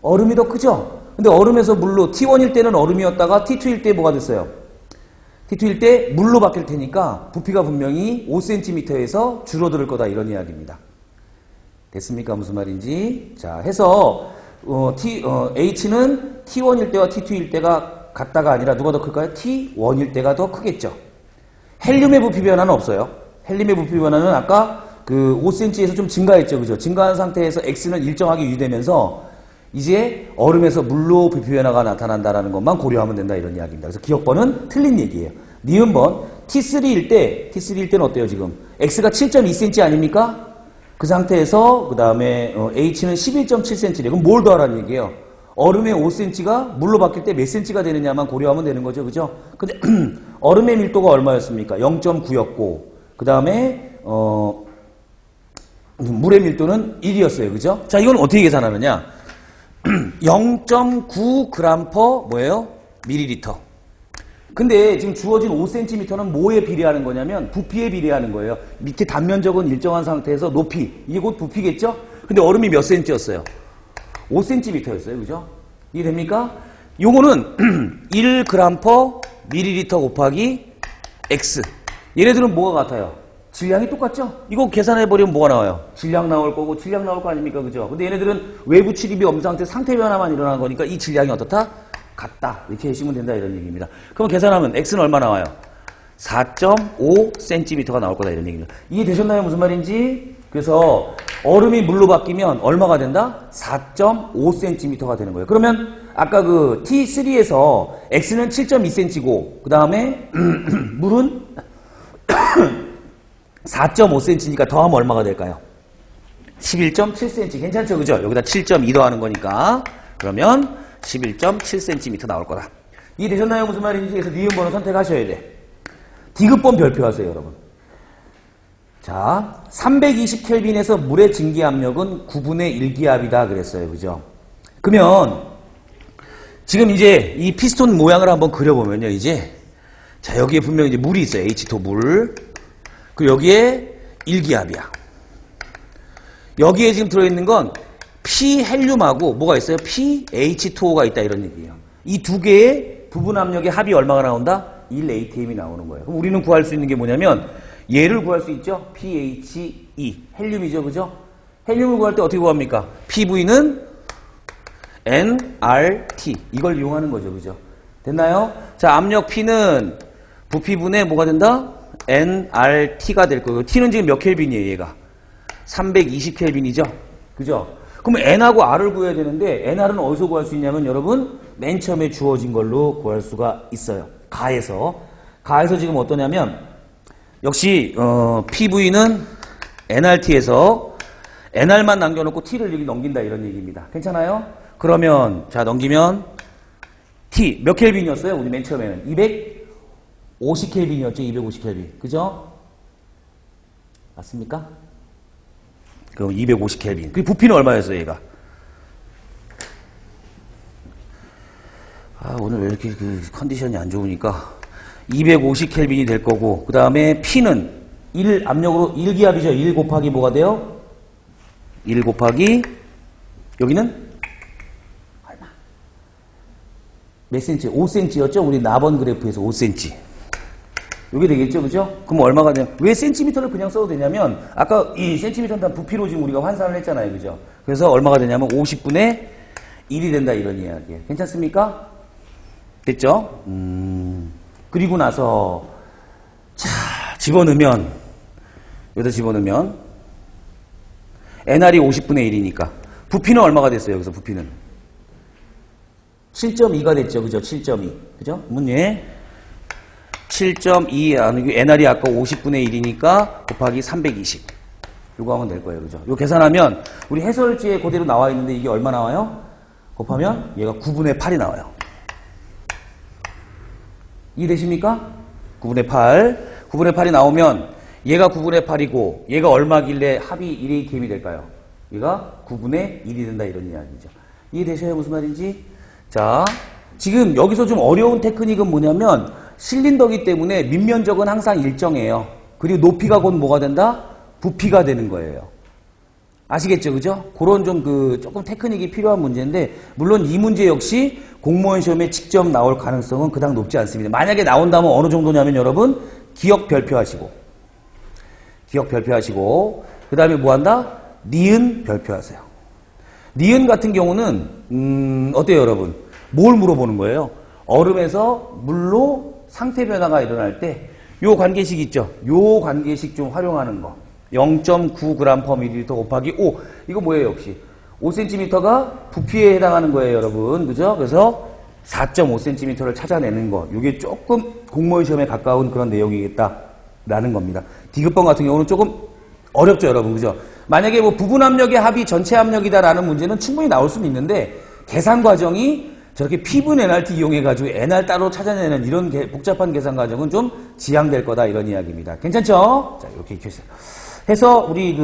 Speaker 1: 얼음이 더 크죠? 근데 얼음에서 물로 T1일 때는 얼음이었다가 T2일 때 뭐가 됐어요? T2일 때 물로 바뀔 테니까 부피가 분명히 5cm에서 줄어들 거다 이런 이야기입니다. 됐습니까? 무슨 말인지. 자, 해서 H는 T1일 때와 T2일 때가 같다가 아니라 누가 더 클까요? T1일 때가 더 크겠죠. 헬륨의 부피 변화는 없어요. 헬륨의 부피 변화는 아까 5cm에서 좀 증가했죠, 그죠? 증가한 상태에서 X는 일정하게 유지되면서 이제 얼음에서 물로 부피 변화가 나타난다는 것만 고려하면 된다 이런 이야기입니다. 그래서 기억번은 틀린 얘기예요. 니은번 T3일 때는 어때요, 지금? X가 7.2cm 아닙니까? 그 상태에서 그 다음에 H는 11.7cm래. 그럼 뭘 더하라는 얘기예요? 얼음의 5cm가 물로 바뀔 때 몇 cm가 되느냐만 고려하면 되는 거죠, 그죠? 근데 얼음의 밀도가 얼마였습니까? 0.9였고 그 다음에 물의 밀도는 1이었어요, 그죠? 자, 이건 어떻게 계산하느냐? 0.9g 뭐예요? 밀리리터. 근데 지금 주어진 5cm는 뭐에 비례하는 거냐면 부피에 비례하는 거예요. 밑에 단면적은 일정한 상태에서 높이, 이게 곧 부피겠죠? 근데 얼음이 몇 cm였어요? 5cm였어요. 그죠? 이해됩니까? 요거는 1g/ml 곱하기 x. 얘네들은 뭐가 같아요? 질량이 똑같죠? 이거 계산해버리면 뭐가 나와요? 질량 나올 거고 질량 나올 거 아닙니까? 그죠? 근데 얘네들은 외부 출입이 없는 상태 상태 변화만 일어나는 거니까 이 질량이 어떻다? 같다. 이렇게 해주시면 된다 이런 얘기입니다. 그럼 계산하면 x는 얼마 나와요? 4.5cm가 나올 거다 이런 얘기입니다. 이해되셨나요? 무슨 말인지? 그래서 얼음이 물로 바뀌면 얼마가 된다? 4.5cm가 되는 거예요. 그러면 아까 그 T3에서 x는 7.2cm고 그 다음에 물은 4.5cm니까 더하면 얼마가 될까요? 11.7cm. 괜찮죠? 그죠? 여기다 7.2 더하는 거니까. 그러면 11.7cm 나올 거다. 이해되셨나요? 무슨 말인지? 그래서 니은 번호 선택하셔야 돼. 디귿번 별표하세요, 여러분. 자, 320켈빈에서 물의 증기압력은 9분의 1기압이다 그랬어요. 그죠? 그러면 지금 이제 이 피스톤 모양을 한번 그려보면요. 이제 자, 여기에 분명히 이제 물이 있어요. H2 물. 그리고 여기에 1기압이야. 여기에 지금 들어있는 건 P 헬륨하고 뭐가 있어요? PH2O가 있다 이런 얘기예요. 이 두 개의 부분 압력의 합이 얼마가 나온다? 1atm이 나오는 거예요. 그럼 우리는 구할 수 있는 게 뭐냐면 얘를 구할 수 있죠? PHE. 헬륨이죠. 그죠? 헬륨을 구할 때 어떻게 구합니까? PV는 nRT. 이걸 이용하는 거죠. 그죠? 됐나요? 자, 압력 P는 부피분의 뭐가 된다? nRT가 될 거예요. T는 지금 몇 켈빈이에요, 얘가? 320켈빈이죠? 그죠? 그럼 n하고 r을 구해야 되는데 nr은 어디서 구할 수 있냐면 여러분 맨 처음에 주어진 걸로 구할 수가 있어요. 가에서 지금 어떠냐면 역시 PV는 nRT에서 nr만 남겨놓고 t를 여기 넘긴다 이런 얘기입니다. 괜찮아요? 그러면 자 넘기면 t 몇 켈빈이었어요? 우리 맨 처음에는 250켈빈이었죠. 250켈빈. 그죠? 맞습니까? 그럼 250켈빈. 그 부피는 얼마였어요, 얘가? 아, 오늘 왜 이렇게 그 컨디션이 안 좋으니까 250켈빈이 될 거고 그 다음에 P는 1 압력으로 1기압이죠. 1 곱하기 뭐가 돼요? 1 곱하기 여기는 얼마? 몇 cm? 5cm였죠? 우리 나번 그래프에서 5cm. 이게 되겠죠, 그죠? 그럼 얼마가 되냐? 왜 센티미터를 그냥 써도 되냐면, 아까 이 센티미터는 다 부피로 지금 우리가 환산을 했잖아요, 그죠? 그래서 얼마가 되냐면 50분의 1이 된다, 이런 이야기예요. 괜찮습니까? 됐죠? 그리고 나서, 자, 집어넣으면, 여기다 집어넣으면, NR이 50분의 1이니까, 부피는 얼마가 됐어요, 여기서 부피는? 7.2가 됐죠, 그죠? 7.2. 그죠? 문제. 7.2 NR이 아까 50분의 1이니까 곱하기 320. 요거 하면 될 거예요. 그죠? 요 계산하면 우리 해설지에 그대로 나와 있는데 이게 얼마 나와요? 곱하면 얘가 9분의 8이 나와요. 이해되십니까? 9분의 8. 9분의 8이 나오면 얘가 9분의 8이고 얘가 얼마길래 합이 1atm이 될까요? 얘가 9분의 1이 된다 이런 이야기죠. 이해되셔요? 무슨 말인지? 자, 지금 여기서 좀 어려운 테크닉은 뭐냐면 실린더기 때문에 밑면적은 항상 일정해요. 그리고 높이가 곧 뭐가 된다? 부피가 되는 거예요. 아시겠죠? 그죠? 그런 좀 조금 테크닉이 필요한 문제인데, 물론 이 문제 역시 공무원 시험에 직접 나올 가능성은 그닥 높지 않습니다. 만약에 나온다면 어느 정도냐면 여러분, 기억 별표하시고, 그 다음에 뭐 한다? 니은 별표하세요. 니은 같은 경우는, 어때요, 여러분? 뭘 물어보는 거예요? 얼음에서 물로 상태 변화가 일어날 때 요 관계식 있죠? 요 관계식 좀 활용하는 거. 0.9g/ml 곱하기 5. 이거 뭐예요, 역시? 5cm가 부피에 해당하는 거예요, 여러분. 그죠? 그래서 4.5cm를 찾아내는 거. 이게 조금 공무원 시험에 가까운 그런 내용이겠다라는 겁니다. 디귿번 같은 경우는 조금 어렵죠, 여러분. 그죠? 만약에 뭐 부분 압력의 합이 전체 압력이다라는 문제는 충분히 나올 수는 있는데 계산 과정이 저렇게 P분 NRT 이용해가지고 NR 따로 찾아내는 이런 복잡한 계산 과정은 좀 지양될 거다 이런 이야기입니다. 괜찮죠? 자, 이렇게 해서 우리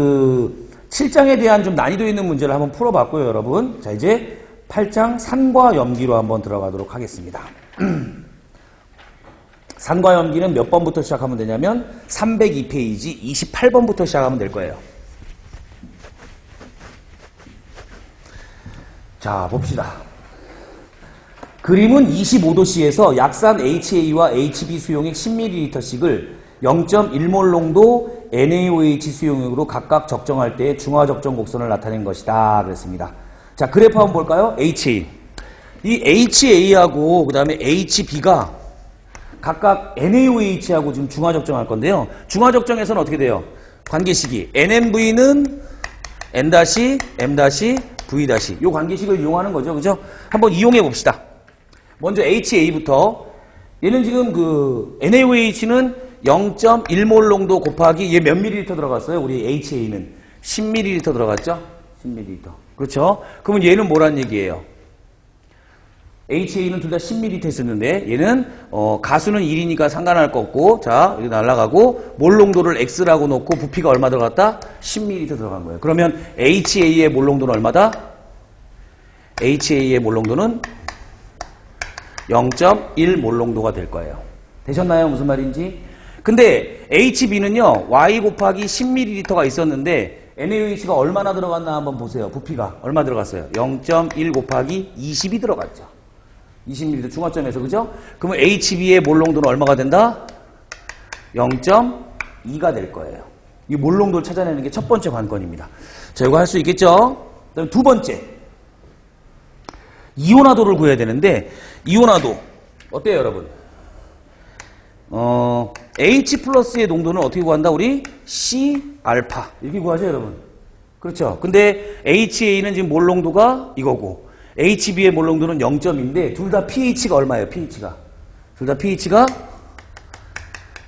Speaker 1: 7장에 대한 좀 난이도 있는 문제를 한번 풀어봤고요, 여러분. 자, 이제 8장 산과 염기로 한번 들어가도록 하겠습니다. 산과 염기는 몇 번부터 시작하면 되냐면 302페이지 28번부터 시작하면 될 거예요. 자, 봅시다. 그림은 25도씨에서 약산 HA와 HB 수용액 10ml씩을 0.1몰 농도 NaOH 수용액으로 각각 적정할 때의 중화 적정 곡선을 나타낸 것이다. 그랬습니다. 자, 그래프 한번 볼까요? HA. 이 HA하고 그 다음에 HB가 각각 NaOH하고 지금 중화 적정할 건데요. 중화 적정에서는 어떻게 돼요? 관계식이 NMV는 N-M-V' 요 관계식을 이용하는 거죠. 그죠? 한번 이용해 봅시다. 먼저 HA부터 얘는 지금 그 NaOH는 0.1몰 농도 곱하기 얘 몇 ml 들어갔어요? 우리 HA는 10ml 들어갔죠? 10ml. 그렇죠? 그러면 얘는 뭐란 얘기예요? HA는 둘 다 10ml 했었는데 얘는 가수는 1이니까 상관할 거 없고 자 여기 날아가고 몰 농도를 X라고 놓고 부피가 얼마 들어갔다? 10ml 들어간 거예요. 그러면 HA의 몰 농도는 얼마다? HA의 몰 농도는 0.1몰 농도가 될 거예요. 되셨나요? 무슨 말인지? 근데 HB는요 Y 곱하기 10ml가 있었는데 NaOH가 얼마나 들어갔나 한번 보세요. 부피가 얼마 들어갔어요? 0.1 곱하기 20이 들어갔죠. 20ml 중화점에서 그죠? 그러면 HB의 몰 농도는 얼마가 된다? 0.2가 될 거예요. 이 몰 농도를 찾아내는 게 첫 번째 관건입니다. 자, 이거 할 수 있겠죠? 그다음 두 번째. 이온화도를 구해야 되는데 이온화도 어때요, 여러분? H 플러스의 농도는 어떻게 구한다? 우리 C 알파 이렇게 구하죠, 여러분. 그렇죠? 근데 HA는 지금 몰 농도가 이거고 HB의 몰 농도는 0.2인데 둘 다 pH가 얼마예요? pH가 둘 다 pH가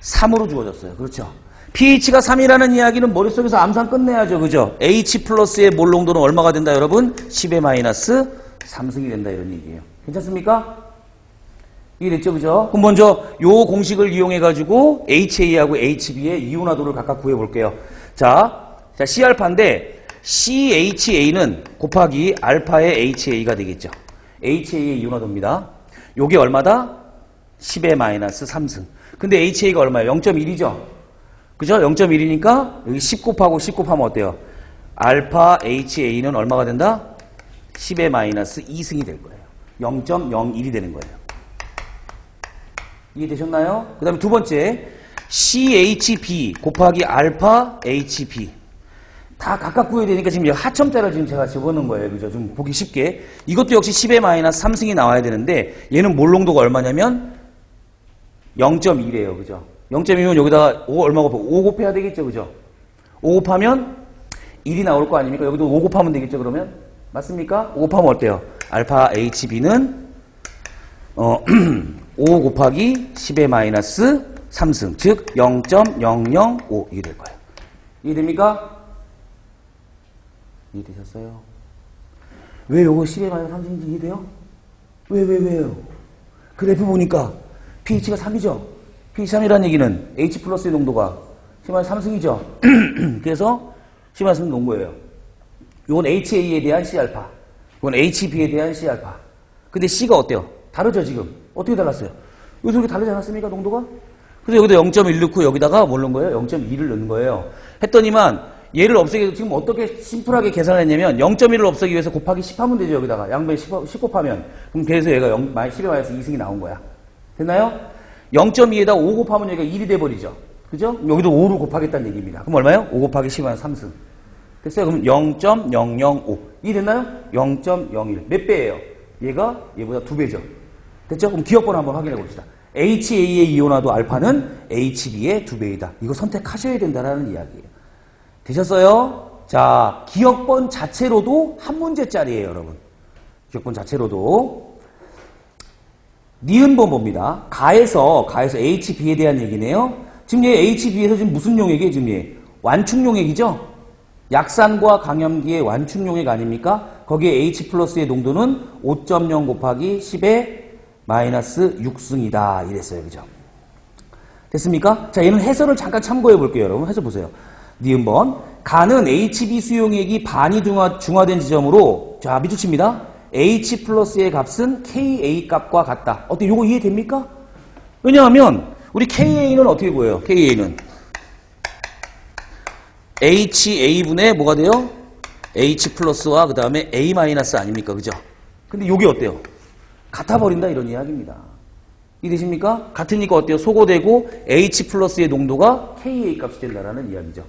Speaker 1: 3으로 주어졌어요. 그렇죠? pH가 3이라는 이야기는 머릿속에서 암산 끝내야죠. 그죠? H 플러스의 몰 농도는 얼마가 된다, 여러분? 10의 마이너스 3승이 된다, 이런 얘기예요. 괜찮습니까? 이해됐죠? 그죠? 그럼 먼저 요 공식을 이용해가지고 HA하고 HB의 이온화도를 각각 구해볼게요. 자, C알파인데 CHA는 곱하기 알파의 HA가 되겠죠. HA의 이온화도입니다. 요게 얼마다? 10의 마이너스 3승. 근데 HA가 얼마예요? 0.1이죠? 그죠? 0.1이니까 여기 10 곱하고 10 곱하면 어때요? 알파 HA는 얼마가 된다? 10의 마이너스 2승이 될 거예요. 0.01이 되는 거예요. 이해되셨나요? 그 다음에 두 번째 CHB 곱하기 알파 HB 다 각각 구해야 되니까 지금 하첨자를 지금 제가 집어넣은 거예요. 그죠? 좀 보기 쉽게. 이것도 역시 10의 마이너스 3승이 나와야 되는데 얘는 몰 농도가 얼마냐면 0.2래요. 그죠? 0.2면 여기다가 5 얼마 곱하고 5 곱해야 되겠죠. 그죠? 5 곱하면 1이 나올 거 아닙니까? 여기도 5 곱하면 되겠죠. 그러면? 맞습니까? 5 곱하면 어때요? 알파 HB는 5 곱하기 10의 마이너스 3승 즉 0.005 이게 될 거예요. 이해됩니까? 이해되셨어요? 왜 요거 10의 마이너스 3승인지 이해돼요? 왜요? 그래프 보니까 pH가 3이죠? pH 3이라는 얘기는 H 플러스의 농도가 10의 마이너스 3승이죠? 그래서 10의 마이너스 3승 놓은 거예요. 요건 HA에 대한 C알파, 이건 HB에 대한 C알파. 근데 C가 어때요? 다르죠, 지금? 어떻게 달랐어요? 여기서 이렇게 다르지 않았습니까, 농도가? 그래서 여기다 0.1 넣고 여기다가 뭘 넣은 거예요? 0.2를 넣은 거예요. 했더니만 얘를 없애기 위해서 지금 어떻게 심플하게 계산을 했냐면 0.1을 없애기 위해서 곱하기 10 하면 되죠, 여기다가. 양변에 10 곱하면. 그럼 그래서 얘가 10의 마이너스 2승이 나온 거야. 됐나요? 0.2에다 5 곱하면 여기가 1이 돼버리죠. 그죠? 여기도 5를 곱하겠다는 얘기입니다. 그럼 얼마예요? 5 곱하기 10의 마이너스 3승. 됐어요? 그럼 0.005. 이해됐나요? 0.01. 몇 배예요? 얘가 얘보다 2배죠. 됐죠? 그럼 기억번호 한번 확인해 봅시다. HA의 이온화도 알파는 HB의 2배이다. 이거 선택하셔야 된다라는 이야기예요. 되셨어요? 자, 기억번 자체로도 한 문제짜리예요, 여러분. 기억번 자체로도. 니은번 봅니다. 가에서 HB에 대한 얘기네요. 지금 얘 HB에서 지금 무슨 용액이에요, 지금 얘? 완충용액이죠? 약산과 강염기의 완충용액 아닙니까? 거기에 H 플러스의 농도는 5.0 곱하기 10의 마이너스 6승이다. 이랬어요. 그죠? 됐습니까? 자, 얘는 해설을 잠깐 참고해 볼게요, 여러분. 해설 보세요. 니은번. 가는 HB 수용액이 반이 중화된 지점으로, 자, 밑줄 칩니다. H 플러스의 값은 KA 값과 같다. 어때? 요거 이해됩니까? 왜냐하면, 우리 KA는 어떻게 구해요? KA는. HA분의 뭐가 돼요? H 플러스와 그 다음에 A 마이너스 아닙니까? 그죠? 근데 요게 어때요? 같아버린다 이런 이야기입니다. 이해되십니까? 같으니까 어때요? 소거되고 H 플러스의 농도가 KA 값이 된다라는 이야기죠.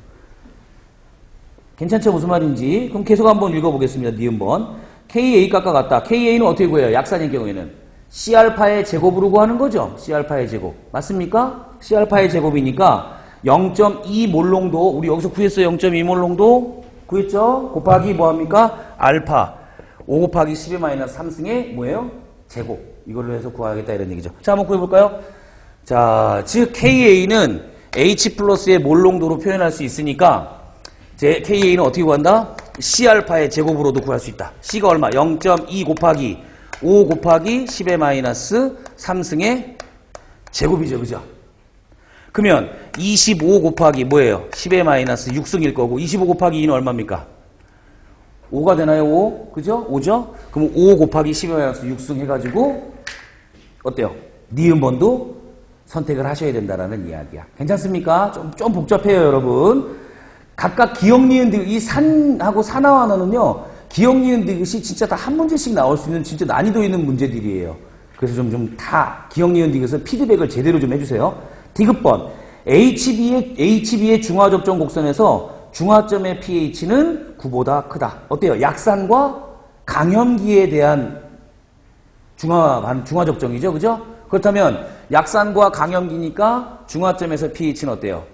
Speaker 1: 괜찮죠? 무슨 말인지. 그럼 계속 한번 읽어보겠습니다. 니은번. KA 값과 같다. KA는 어떻게 구해요? 약산일 경우에는 C알파의 제곱으로 구하는 거죠. C알파의 제곱. 맞습니까? C알파의 제곱이니까 0.2몰 농도, 우리 여기서 구했어요. 0.2몰 농도 구했죠? 곱하기 뭐합니까? 알파 5 곱하기 10의 마이너스 3승의 뭐예요? 제곱. 이걸로 해서 구하겠다 이런 얘기죠. 자, 한번 구해볼까요? 자, 즉 KA는 H 플러스의 몰 농도로 표현할 수 있으니까 제 KA는 어떻게 구한다? C알파의 제곱으로도 구할 수 있다. C가 얼마? 0.2 곱하기 5 곱하기 10의 마이너스 3승의 제곱이죠. 그죠? 그러면 25 곱하기 뭐예요? 10의 마이너스 6승일 거고 25 곱하기 2는 얼마입니까? 5가 되나요? 5? 그죠? 5죠? 그럼 5 곱하기 10의 마이너스 6승 해가지고 어때요? 니은번도 선택을 하셔야 된다라는 이야기야. 괜찮습니까? 좀 복잡해요, 여러분. 각각 기억, 니은, 디귿, 이 산하고 산화와 너는요, 기억, 니은, 디귿이 진짜 다 한 문제씩 나올 수 있는 진짜 난이도 있는 문제들이에요. 그래서 좀 다 기억, 니은, 디귿은 피드백을 제대로 좀 해주세요. 디귿번. HB의 중화접점 곡선에서 중화점의 pH는 9보다 크다. 어때요? 약산과 강염기에 대한 중화접점이죠. 그죠? 그렇다면 약산과 강염기니까 중화점에서 pH는 어때요?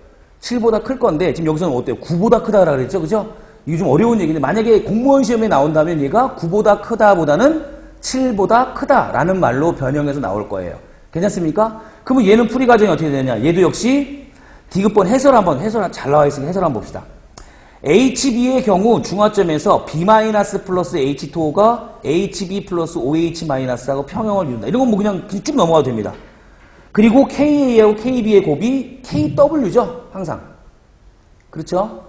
Speaker 1: 7보다 클 건데 지금 여기서는 어때요? 9보다 크다라 그랬죠. 그죠? 이게 좀 어려운 얘기인데 만약에 공무원 시험에 나온다면 얘가 9보다 크다보다는 7보다 크다라는 말로 변형해서 나올 거예요. 괜찮습니까? 그러면 얘는 풀이 과정이 어떻게 되냐? 얘도 역시 디귿번 해설 잘 나와 있으니까 해설 한번 봅시다. HB의 경우 중화점에서 B- 플러스 H2O가 HB 플러스 OH-하고 평형을 이룬다. 이런 건 뭐 그냥 쭉 넘어가도 됩니다. 그리고 KA하고 KB의 곱이 KW죠. 항상. 그렇죠?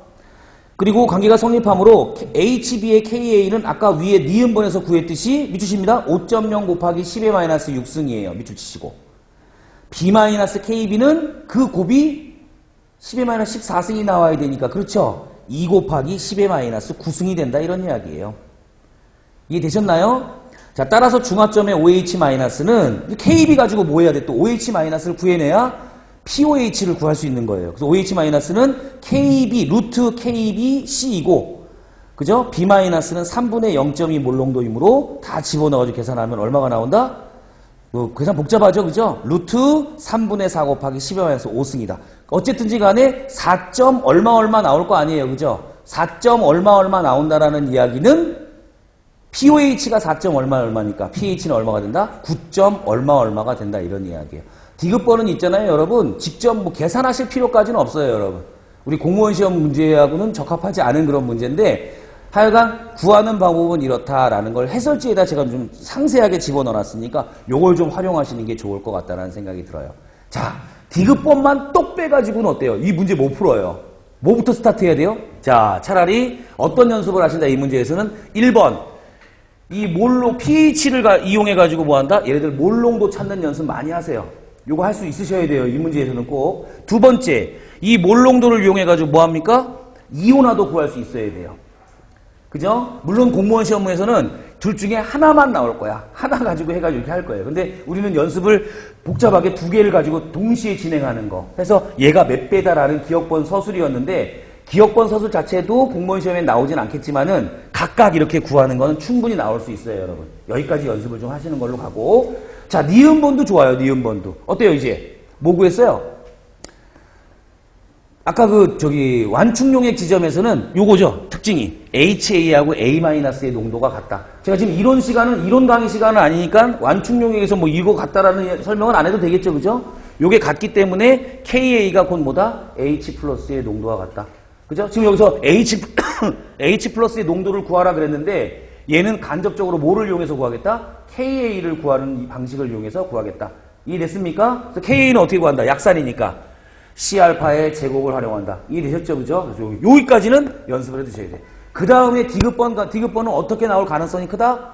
Speaker 1: 그리고 관계가 성립하므로 HB의 KA는 아까 위에 니은번에서 구했듯이 밑줄칩니다. 5.0 곱하기 10의 마이너스 6승이에요. 밑줄 치시고. B-KB는 그 곱이 10의 마이너스 14승이 나와야 되니까 그렇죠? 2 곱하기 10의 마이너스 9승이 된다 이런 이야기예요. 이해되셨나요? 자, 따라서 중화점의 OH-는 KB 가지고 뭐 해야 돼? 또 OH-를 구해내야 POH를 구할 수 있는 거예요. 그래서 OH-는 KB, 루트 KB C이고 그죠? B-는 3분의 0.2 몰농도이므로 다 집어넣어가지고 계산하면 얼마가 나온다? 뭐 계산 복잡하죠, 그죠? 루트 3분의 4 곱하기 10의 마이너스 5승이다. 어쨌든지 간에 4점 얼마 나올 거 아니에요, 그죠? 4점 얼마 나온다라는 이야기는 POH가 4점 얼마니까 pH는 얼마가 된다? 9점 얼마가 된다 이런 이야기예요. 디귿번은 있잖아요, 여러분. 직접 뭐 계산하실 필요까지는 없어요, 여러분. 우리 공무원 시험 문제하고는 적합하지 않은 그런 문제인데 하여간 구하는 방법은 이렇다라는 걸 해설지에다 제가 좀 상세하게 집어넣어놨으니까 요걸 좀 활용하시는 게 좋을 것 같다는 생각이 들어요. 자, 디귿번만 똑 빼가지고는 어때요? 이 문제 못 풀어요. 뭐부터 스타트해야 돼요? 자, 차라리 어떤 연습을 하신다 이 문제에서는 1번 이 몰로 pH를 이용해가지고 뭐한다? 얘네들 몰농도 찾는 연습 많이 하세요. 요거 할 수 있으셔야 돼요. 이 문제에서는 꼭. 두 번째, 이 몰농도를 이용해가지고 뭐합니까? 이온화도 구할 수 있어야 돼요. 그죠? 물론 공무원 시험에서는 둘 중에 하나만 나올 거야. 하나 가지고 해가지고 이렇게 할 거예요. 근데 우리는 연습을 복잡하게 두 개를 가지고 동시에 진행하는 거. 그래서 얘가 몇 배다라는 기억번 서술이었는데 기억번 서술 자체도 공무원 시험에 나오진 않겠지만은 각각 이렇게 구하는 거는 충분히 나올 수 있어요, 여러분. 여기까지 연습을 좀 하시는 걸로 가고. 자, 니은번도 좋아요, 니은번도. 어때요, 이제? 뭐 구했어요? 아까 완충용액 지점에서는 요거죠, 특징이. HA하고 A-의 농도가 같다. 제가 지금 이론 강의 시간은 아니니까 완충용액에서 뭐 이거 같다라는 설명은 안 해도 되겠죠, 그죠? 요게 같기 때문에 KA가 곧 뭐다? H 플러스의 농도가 같다. 그죠? 지금 여기서 H 플러스의 농도를 구하라 그랬는데 얘는 간접적으로 뭐를 이용해서 구하겠다? KA를 구하는 이 방식을 이용해서 구하겠다. 이해됐습니까? 그래서 KA는 어떻게 구한다? 약산이니까 C알파의 제곱을 활용한다. 이해되셨죠? 그죠? 그래서 여기까지는 연습을 해두셔야 돼. 그 다음에 디귿번은 어떻게 나올 가능성이 크다?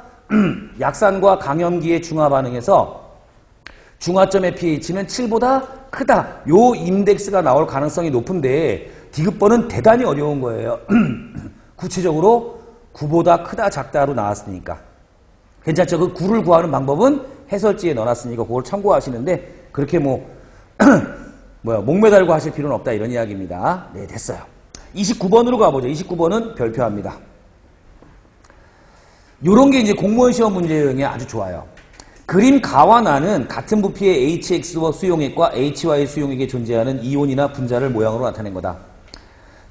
Speaker 1: 약산과 강염기의 중화 반응에서 중화점의 pH는 7보다 크다. 요 인덱스가 나올 가능성이 높은데 디귿번은 대단히 어려운 거예요. 구체적으로 9보다 크다 작다로 나왔으니까. 괜찮죠? 그 구를 구하는 방법은 해설지에 넣어놨으니까 그걸 참고하시는데 그렇게 목매달고 하실 필요는 없다 이런 이야기입니다. 네, 됐어요. 29번으로 가보죠. 29번은 별표합니다. 요런 게 이제 공무원 시험 문제형이 아주 좋아요. 그림 가와 나는 같은 부피의 HX 수용액과 HY 수용액에 존재하는 이온이나 분자를 모양으로 나타낸 거다.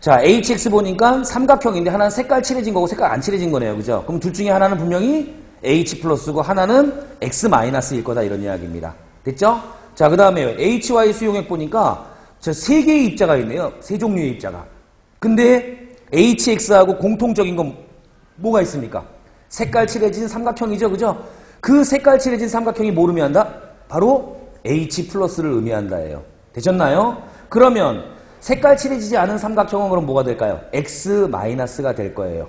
Speaker 1: 자, HX 보니까 삼각형인데 하나는 색깔 칠해진 거고 색깔 안 칠해진 거네요. 그죠? 그럼 둘 중에 하나는 분명히 H 플러스고 하나는 X 마이너스일 거다 이런 이야기입니다. 됐죠? 자, 그 다음에 HY 수용액 보니까 세 개의 입자가 있네요. 세 종류의 입자가. 근데 HX하고 공통적인 건 뭐가 있습니까? 색깔 칠해진 삼각형이죠. 그죠? 그 색깔 칠해진 삼각형이 뭘 의미한다? 바로 H 플러스를 의미한다예요. 되셨나요? 그러면 색깔 칠해지지 않은 삼각형은 그럼 뭐가 될까요? X 마이너스가 될 거예요.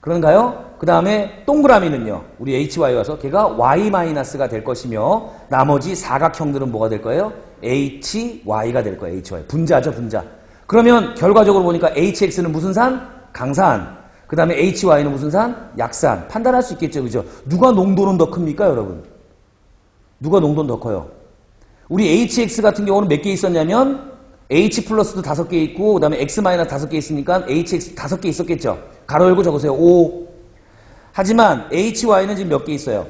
Speaker 1: 그런가요? 그 다음에 동그라미는요. 우리 HY 와서 걔가 Y 마이너스가 될 것이며 나머지 사각형들은 뭐가 될 거예요? HY가 될 거예요. HY. 분자죠, 분자. 그러면 결과적으로 보니까 HX는 무슨 산? 강산. 그 다음에 HY는 무슨 산? 약산. 판단할 수 있겠죠. 그죠? 누가 농도는 더 큽니까, 여러분? 누가 농도는 더 커요? 우리 HX 같은 경우는 몇 개 있었냐면 H 플러스도 5개 있고 그 다음에 X 마이너스 5개 있으니까 HX 5개 있었겠죠. 가로 열고 적으세요. 5. 하지만 HY는 지금 몇 개 있어요?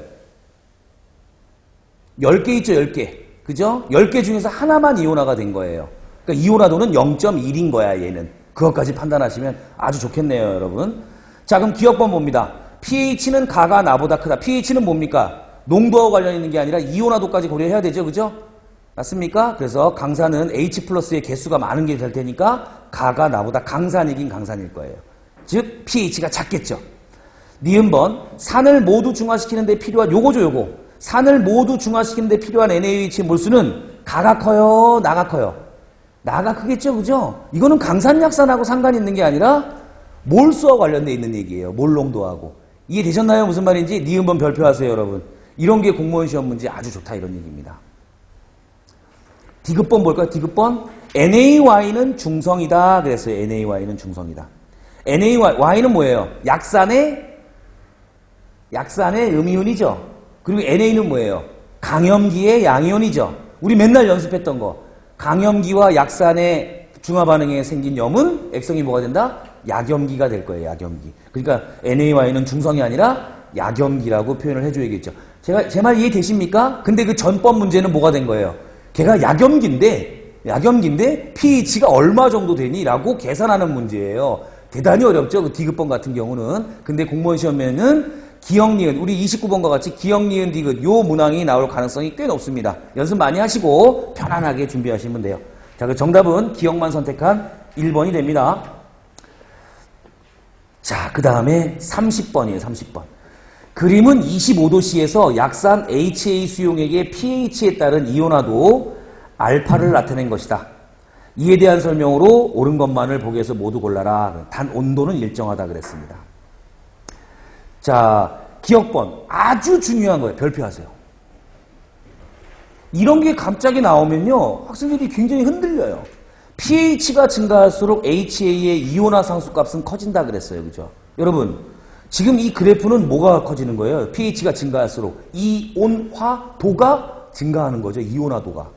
Speaker 1: 10개 있죠. 10개. 그죠? 10개 중에서 하나만 이온화가 된 거예요. 그러니까 이온화도는 0.1인 거야, 얘는. 그것까지 판단하시면 아주 좋겠네요, 여러분. 자, 그럼 기억번 봅니다. pH는 가가 나보다 크다. pH는 뭡니까? 농도와 관련 있는 게 아니라 이온화도까지 고려해야 되죠, 그죠? 맞습니까? 그래서 강산은 H 플러스의 개수가 많은 게 될 테니까 가가 나보다 강산이긴 강산일 거예요. 즉 pH가 작겠죠. 니은번 산을 모두 중화시키는 데 필요한 요거죠, 요거. 산을 모두 중화시키는 데 필요한 NaOH의 몰수는 가가 커요, 나가 커요? 나가 크겠죠, 그죠? 이거는 강산약산하고 상관이 있는 게 아니라 몰수와 관련돼 있는 얘기예요. 몰농도하고. 이해되셨나요? 무슨 말인지? 니은번 별표하세요, 여러분. 이런 게 공무원 시험 문제 아주 좋다 이런 얘기입니다. 디귿번 볼까요? 디귿번. NaY는 중성이다. 그랬어요. NaY는 중성이다. Y는 뭐예요? 약산의 음이온이죠. 그리고 NA는 뭐예요? 강염기의 양이온이죠. 우리 맨날 연습했던 거. 강염기와 약산의 중화반응에 생긴 염은 액성이 뭐가 된다? 약염기가 될 거예요. 약염기. 그러니까 NaY는 중성이 아니라 약염기라고 표현을 해줘야겠죠. 제 말 이해되십니까? 근데 그 전법 문제는 뭐가 된 거예요? 걔가 약염기인데 pH가 얼마 정도 되니? 라고 계산하는 문제예요. 대단히 어렵죠. 그 디귿번 같은 경우는. 근데 공무원 시험에는 기역, 니은, 우리 29번과 같이 기역, 니은, 디귿 요 문항이 나올 가능성이 꽤 높습니다. 연습 많이 하시고 편안하게 준비하시면 돼요. 자, 그 정답은 기역만 선택한 1번이 됩니다. 자, 그 다음에 30번이에요. 30번. 그림은 25도씨에서 약산 HA 수용액의 pH에 따른 이온화도 알파를 나타낸 것이다. 이에 대한 설명으로 옳은 것만을 보기 위해서 모두 골라라. 단 온도는 일정하다 그랬습니다. 자, 기억번. 아주 중요한 거예요. 별표하세요. 이런 게 갑자기 나오면요. 학생들이 굉장히 흔들려요. pH가 증가할수록 HA의 이온화 상수값은 커진다 그랬어요. 그죠? 여러분, 지금 이 그래프는 뭐가 커지는 거예요? pH가 증가할수록 이온화도가 증가하는 거죠. 이온화도가.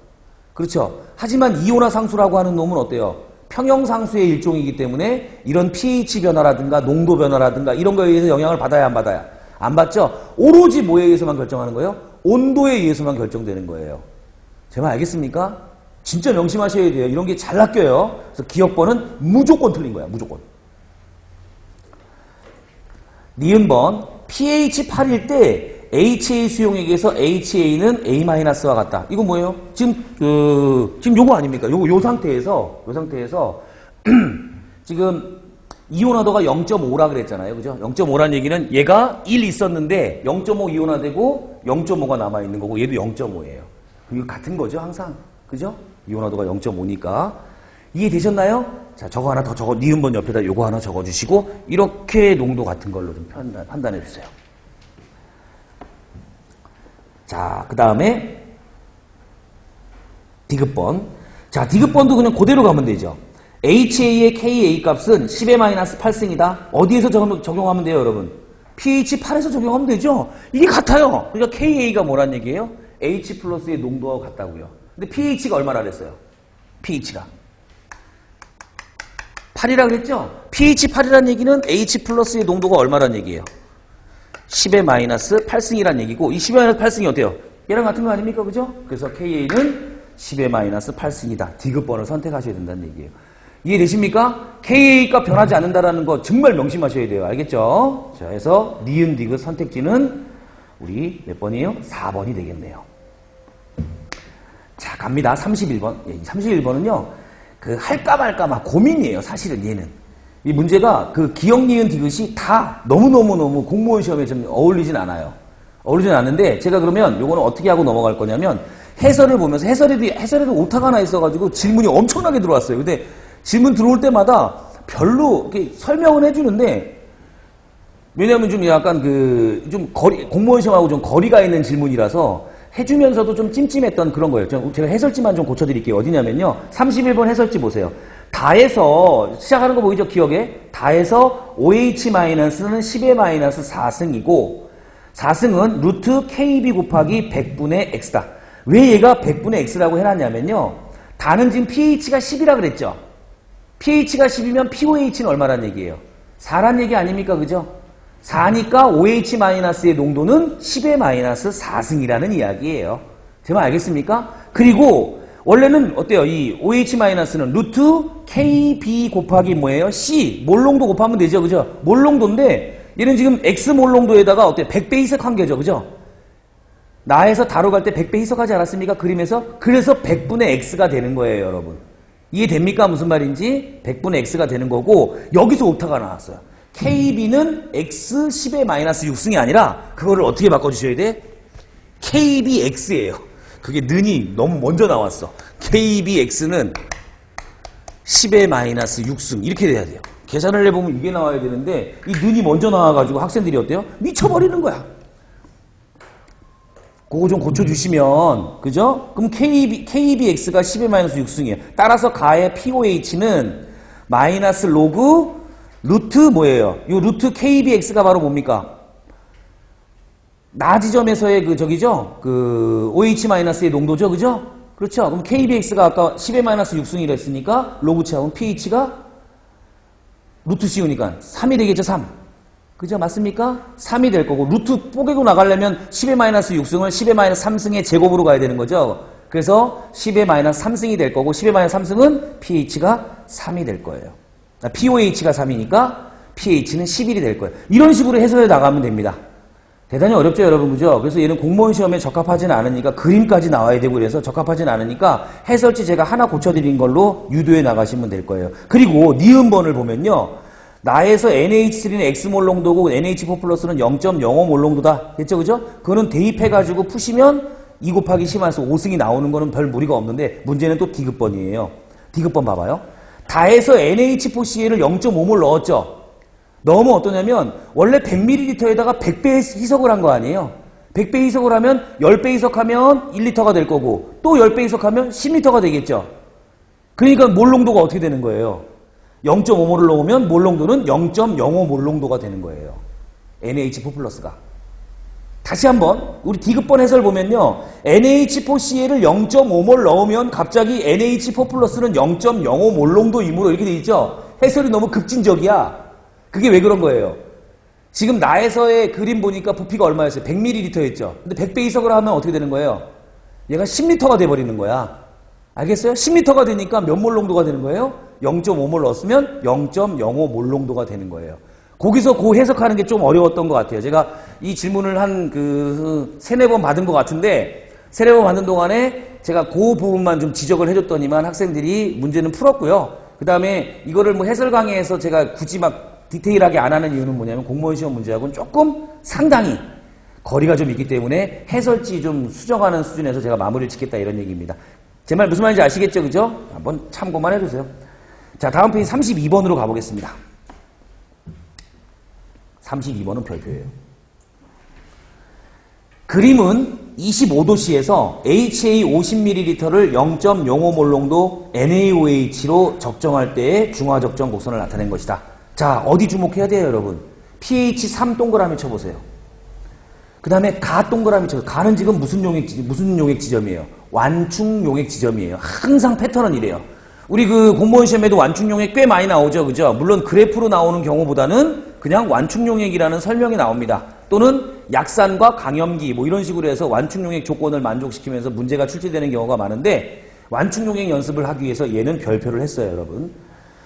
Speaker 1: 그렇죠? 하지만 이온화 상수라고 하는 놈은 어때요? 평형상수의 일종이기 때문에 이런 pH 변화라든가 농도 변화라든가 이런 거에 의해서 영향을 받아야 안 받아야? 안 받죠? 오로지 뭐에 의해서만 결정하는 거예요? 온도에 의해서만 결정되는 거예요. 제 말 알겠습니까? 진짜 명심하셔야 돼요. 이런 게 잘 낚여요. 그래서 기억번은 무조건 틀린 거야. 무조건. 니은번. pH 8일 때 HA 수용액에서 HA는 A-와 같다. 이거 뭐예요? 지금 요거 아닙니까? 요 상태에서 지금 이온화도가 0.5라 그랬잖아요. 그죠? 0.5란 얘기는 얘가 1 있었는데 0.5 이온화되고 0.5가 남아있는 거고 얘도 0.5예요. 이거 같은 거죠, 항상. 그죠? 이온화도가 0.5니까. 이해되셨나요? 자, 저거 하나 더 니은번 옆에다 요거 하나 적어주시고 이렇게 농도 같은 걸로 좀 판단해주세요. 자, 그 다음에 디귿번. 자, 디귿번도 그냥 그대로 가면 되죠. HA의 KA 값은 10의 마이너스 8승이다. 어디에서 적용하면 돼요, 여러분? pH 8에서 적용하면 되죠? 이게 같아요. 그러니까 Ka가 뭐란 얘기예요? H 플러스의 농도가 같다고요. 근데 pH가 얼마나 그랬어요? pH가 8이라 그랬죠? pH 8이란 얘기는 H 플러스의 농도가 얼마란 얘기예요? 10의 마이너스 8승이란 얘기고, 이 10의 마이너스 8승이 어때요? 얘랑 같은 거 아닙니까? 그죠? 그래서 KA는 10의 마이너스 8승이다. 디귿번을 선택하셔야 된다는 얘기예요. 이해되십니까? KA가 변하지 않는다라는 거 정말 명심하셔야 돼요. 알겠죠? 자, 그래서 니은 디귿 선택지는 우리 몇 번이에요? 4번이 되겠네요. 자, 갑니다. 31번. 31번은요, 그 할까 말까 막 고민이에요. 사실은 얘는. 이 문제가 그 기억 니은 디귿이 다 너무너무 공무원 시험에 좀 어울리진 않아요. 어울리진 않는데, 제가 그러면 요거는 어떻게 하고 넘어갈 거냐면, 해설을 보면서 해설에도 오타가 하나 있어가지고 질문이 엄청나게 들어왔어요. 근데 질문 들어올 때마다 별로 이렇게 설명은 해주는데, 왜냐면 좀 약간 공무원 시험하고 좀 거리가 있는 질문이라서 해주면서도 좀 찜찜했던 그런 거예요. 제가 해설지만 좀 고쳐드릴게요. 어디냐면요. 31번 해설지 보세요. 다에서, 시작하는 거 보이죠? 기억에? 다에서 OH-는 10의 마이너스 4승이고, 4승은 루트 KB 곱하기 100분의 X다. 왜 얘가 100분의 X라고 해놨냐면요. 다는 지금 pH가 10이라 그랬죠? pH가 10이면 pOH는 얼마란 얘기예요? 4란 얘기 아닙니까? 그죠? 4니까 OH-의 농도는 10의 마이너스 4승이라는 이야기예요. 제 말 알겠습니까? 그리고 원래는 어때요? 이 OH-는 루트 KB 곱하기 뭐예요? C, 몰농도 곱하면 되죠. 그죠? 몰농도인데 얘는 지금 X 몰농도에다가 어때요? 100배 희석한 거죠. 그죠? 나에서 다로 갈 때 100배 희석하지 않았습니까? 그림에서? 그래서 100분의 X가 되는 거예요, 여러분. 이해됩니까? 무슨 말인지? 100분의 X가 되는 거고, 여기서 오타가 나왔어요. KB는 X 10의 마이너스 6승이 아니라, 그거를 어떻게 바꿔주셔야 돼? KBX예요. 그게 는이 너무 먼저 나왔어. KBX는 10의 마이너스 6승. 이렇게 돼야 돼요. 계산을 해보면 이게 나와야 되는데, 이 는이 먼저 나와가지고 학생들이 어때요? 미쳐버리는 거야. 그거 좀 고쳐주시면, 그죠? 그럼 KBX가 10의 마이너스 6승이에요. 따라서 가의 POH는 마이너스 로그 루트 뭐예요? 요 루트 KBX가 바로 뭡니까? 나지점에서의 저기죠? OH-의 농도죠? 그죠? 그렇죠? 그럼 KBX가 아까 10의 마이너스 6승이라 했으니까 로그 차원 pH가 루트 씌우니까 3이 되겠죠? 3. 그죠? 맞습니까? 3이 될 거고, 루트 뽀개고 나가려면 10의 마이너스 6승을 10의 마이너스 3승의 제곱으로 가야 되는 거죠. 그래서 10의 마이너스 3승이 될 거고, 10의 마이너스 3승은 pH가 3이 될 거예요. POH가 3이니까 pH는 11이 될 거예요. 이런 식으로 해설해 나가면 됩니다. 대단히 어렵죠, 여러분. 그죠? 그래서 얘는 공무원 시험에 적합하지는 않으니까 그림까지 나와야 되고 그래서 적합하지는 않으니까 해설지 제가 하나 고쳐드린 걸로 유도해 나가시면 될 거예요. 그리고 니은번을 보면요. 나에서 NH3는 X몰 농도고 NH4 플러스는 0.05몰 농도다. 됐죠? 그죠? 그거는 대입해가지고 푸시면 2 곱하기 10에서 5승이 나오는 거는 별 무리가 없는데 문제는 또 디귿번이에요. 디귿번 봐봐요. 다에서 NH4Cl을 0.5몰 넣었죠? 넣으면 어떠냐면 원래 100ml에다가 100배 희석을 한 거 아니에요? 100배 희석을 하면 10배 희석하면 1L가 될 거고 또 10배 희석하면 10L가 되겠죠? 그러니까 몰 농도가 어떻게 되는 거예요? 0.5몰을 넣으면 몰 농도는 0.05몰 농도가 되는 거예요. NH4 플러스가. 다시 한번 우리 디귿번 해설 보면요. NH4Cl을 0.5몰 넣으면 갑자기 NH4 플러스는 0.05몰 농도이므로 이렇게 돼 있죠. 해설이 너무 급진적이야. 그게 왜 그런 거예요? 지금 나에서의 그림 보니까 부피가 얼마였어요? 100ml였죠. 근데 100배 희석을 하면 어떻게 되는 거예요? 얘가 10L가 돼버리는 거야. 알겠어요? 10L가 되니까 몇 몰 농도가 되는 거예요? 0.5몰 넣었으면 0.05몰 농도가 되는 거예요. 거기서 그 해석하는 게 좀 어려웠던 것 같아요. 제가 이 질문을 한 3-4번 받은 것 같은데 3-4번 받는 동안에 제가 그 부분만 좀 지적을 해줬더니만 학생들이 문제는 풀었고요. 그 다음에 이거를 뭐 해설 강의에서 제가 굳이 막 디테일하게 안 하는 이유는 뭐냐면 공무원 시험 문제하고는 조금 상당히 거리가 좀 있기 때문에 해설지 좀 수정하는 수준에서 제가 마무리를 짓겠다 이런 얘기입니다. 제 말 무슨 말인지 아시겠죠? 그죠? 한번 참고만 해주세요. 자, 다음 페이지 32번으로 가보겠습니다. 32번은 별표예요. 그림은 25도씨에서 HA 50ml를 0.05몰 농도 NaOH로 적정할 때의 중화적정 곡선을 나타낸 것이다. 자, 어디 주목해야 돼요, 여러분? pH 3 동그라미 쳐보세요. 그 다음에 가 동그라미 쳐보세요. 가는 지금 무슨 용액 지점이에요? 완충 용액 지점이에요. 항상 패턴은 이래요. 우리 그 공무원 시험에도 완충 용액 꽤 많이 나오죠. 그죠? 물론 그래프로 나오는 경우보다는 그냥 완충 용액이라는 설명이 나옵니다. 또는 약산과 강염기 뭐 이런 식으로 해서 완충 용액 조건을 만족시키면서 문제가 출제되는 경우가 많은데 완충 용액 연습을 하기 위해서 얘는 별표를 했어요, 여러분.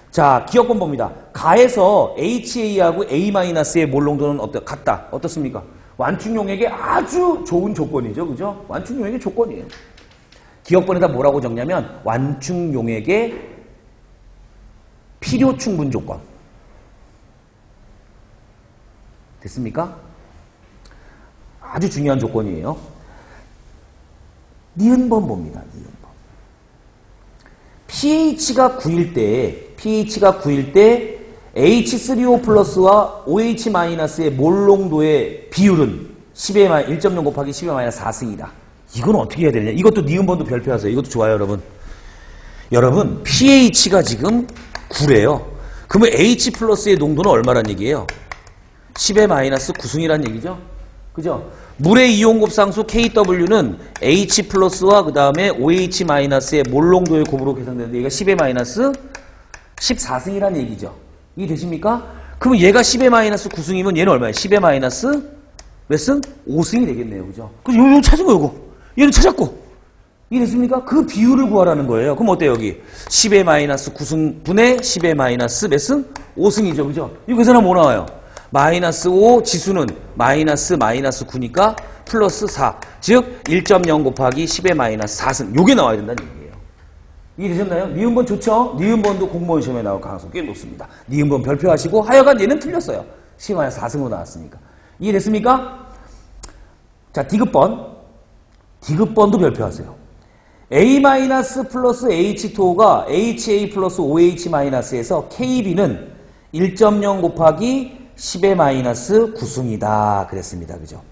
Speaker 1: 자, 기억번 봅니다. 가에서 HA하고 A-의 몰 농도는 같다. 어떻습니까? 완충 용액의 아주 좋은 조건이죠. 그죠? 완충 용액의 조건이에요. 기억번에다 뭐라고 적냐면 완충 용액의 필요 충분 조건. 됐습니까? 아주 중요한 조건이에요. 니은번 봅니다. 니은번. pH가 9일 때 H3O 플러스와 OH-의 몰 농도의 비율은 1.0 곱하기 10의 4승이다. 이건 어떻게 해야 되냐? 이것도 니은번도 별표하세요. 이것도 좋아요, 여러분. 여러분, pH가 지금 9래요. 그러면 H 플러스의 농도는 얼마란 얘기예요? 10의 9승이란 얘기죠? 그죠? 물의 이온 곱상수 KW는 H 플러스와 그 다음에 OH-의 몰 농도의 곱으로 계산되는데 얘가 10의 14승이란 얘기죠. 이게 되십니까? 그럼 얘가 10의 9승이면 얘는 얼마예요? 10의 몇 승? 5승이 되겠네요. 그죠? 그래서 요거 찾은 거 요거. 얘는 찾았고. 이게 됐습니까? 그 비율을 구하라는 거예요. 그럼 어때요, 여기? 10의 9승분의 10의 몇 승? 5승이죠. 그죠? 이거 계산하면 뭐 나와요? -5 지수는 -9니까 플러스 4. 즉 1.0 곱하기 10의 4승. 요게 나와야 된다는 얘기예요. 이해되셨나요? 니은번 좋죠? 니은번도 공무원 시험에 나올 가능성이 꽤 높습니다. 니은번 별표하시고 하여간 얘는 틀렸어요. 10의 4승으로 나왔으니까. 이해됐습니까? 자, 디귿번도 별표하세요. A- 플러스 H2O가 HA 플러스 OH-에서 KB는 1.0 곱하기 10의 9승이다. 그랬습니다. 그죠?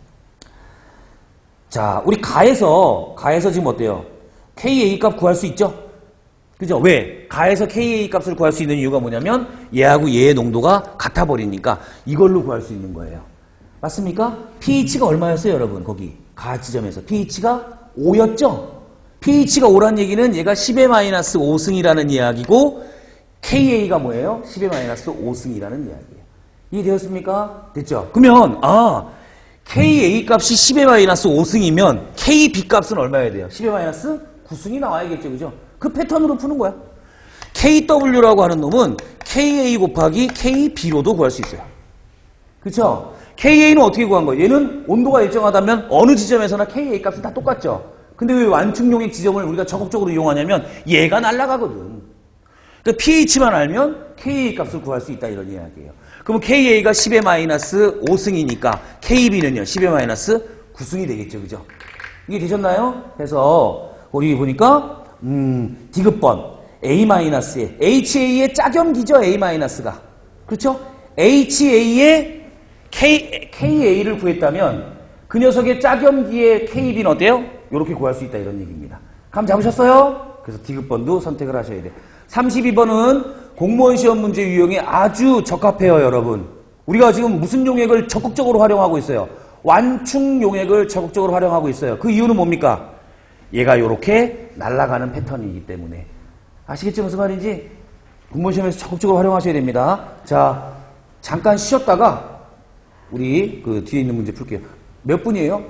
Speaker 1: 자, 우리 가에서 지금 어때요? KA 값 구할 수 있죠? 그죠? 왜? 가에서 KA 값을 구할 수 있는 이유가 뭐냐면 얘하고 얘의 농도가 같아 버리니까 이걸로 구할 수 있는 거예요. 맞습니까? pH가 얼마였어요, 여러분? 거기 가 지점에서 pH가 5였죠? pH가 5란 얘기는 얘가 10의 5승이라는 이야기고 KA가 뭐예요? 10의 5승이라는 이야기예요. 이해되었습니까? 됐죠? 그러면 KA 값이 10의 5승이면 KB 값은 얼마여야 돼요? 10의 9승이 나와야겠죠. 그죠? 그 패턴으로 푸는 거야. KW라고 하는 놈은 KA 곱하기 KB로도 구할 수 있어요. 그렇죠? KA는 어떻게 구한 거예요? 얘는 온도가 일정하다면 어느 지점에서나 KA 값은 다 똑같죠. 근데 왜 완충용액 지점을 우리가 적극적으로 이용하냐면 얘가 날아가거든. 그러니까 pH만 알면 KA 값을 구할 수 있다 이런 이야기예요. 그럼 KA가 10의 5승이니까 KB는요 10의 9승이 되겠죠. 그죠? 이게 되셨나요? 그래서 우리 보니까 디귿번 A-에 HA의 짝염기죠. A-가. 그렇죠? HA의 KA를 구했다면 그 녀석의 짝염기의 KB는 어때요? 이렇게 구할 수 있다 이런 얘기입니다. 감 잡으셨어요? 그래서 디귿번도 선택을 하셔야 돼요. 32번은 공무원 시험 문제 유형에 아주 적합해요, 여러분. 우리가 지금 무슨 용액을 적극적으로 활용하고 있어요? 완충 용액을 적극적으로 활용하고 있어요. 그 이유는 뭡니까? 얘가 이렇게 날아가는 패턴이기 때문에. 아시겠죠? 무슨 말인지? 공무원 시험에서 적극적으로 활용하셔야 됩니다. 자, 잠깐 쉬었다가 우리 그 뒤에 있는 문제 풀게요. 몇 분이에요?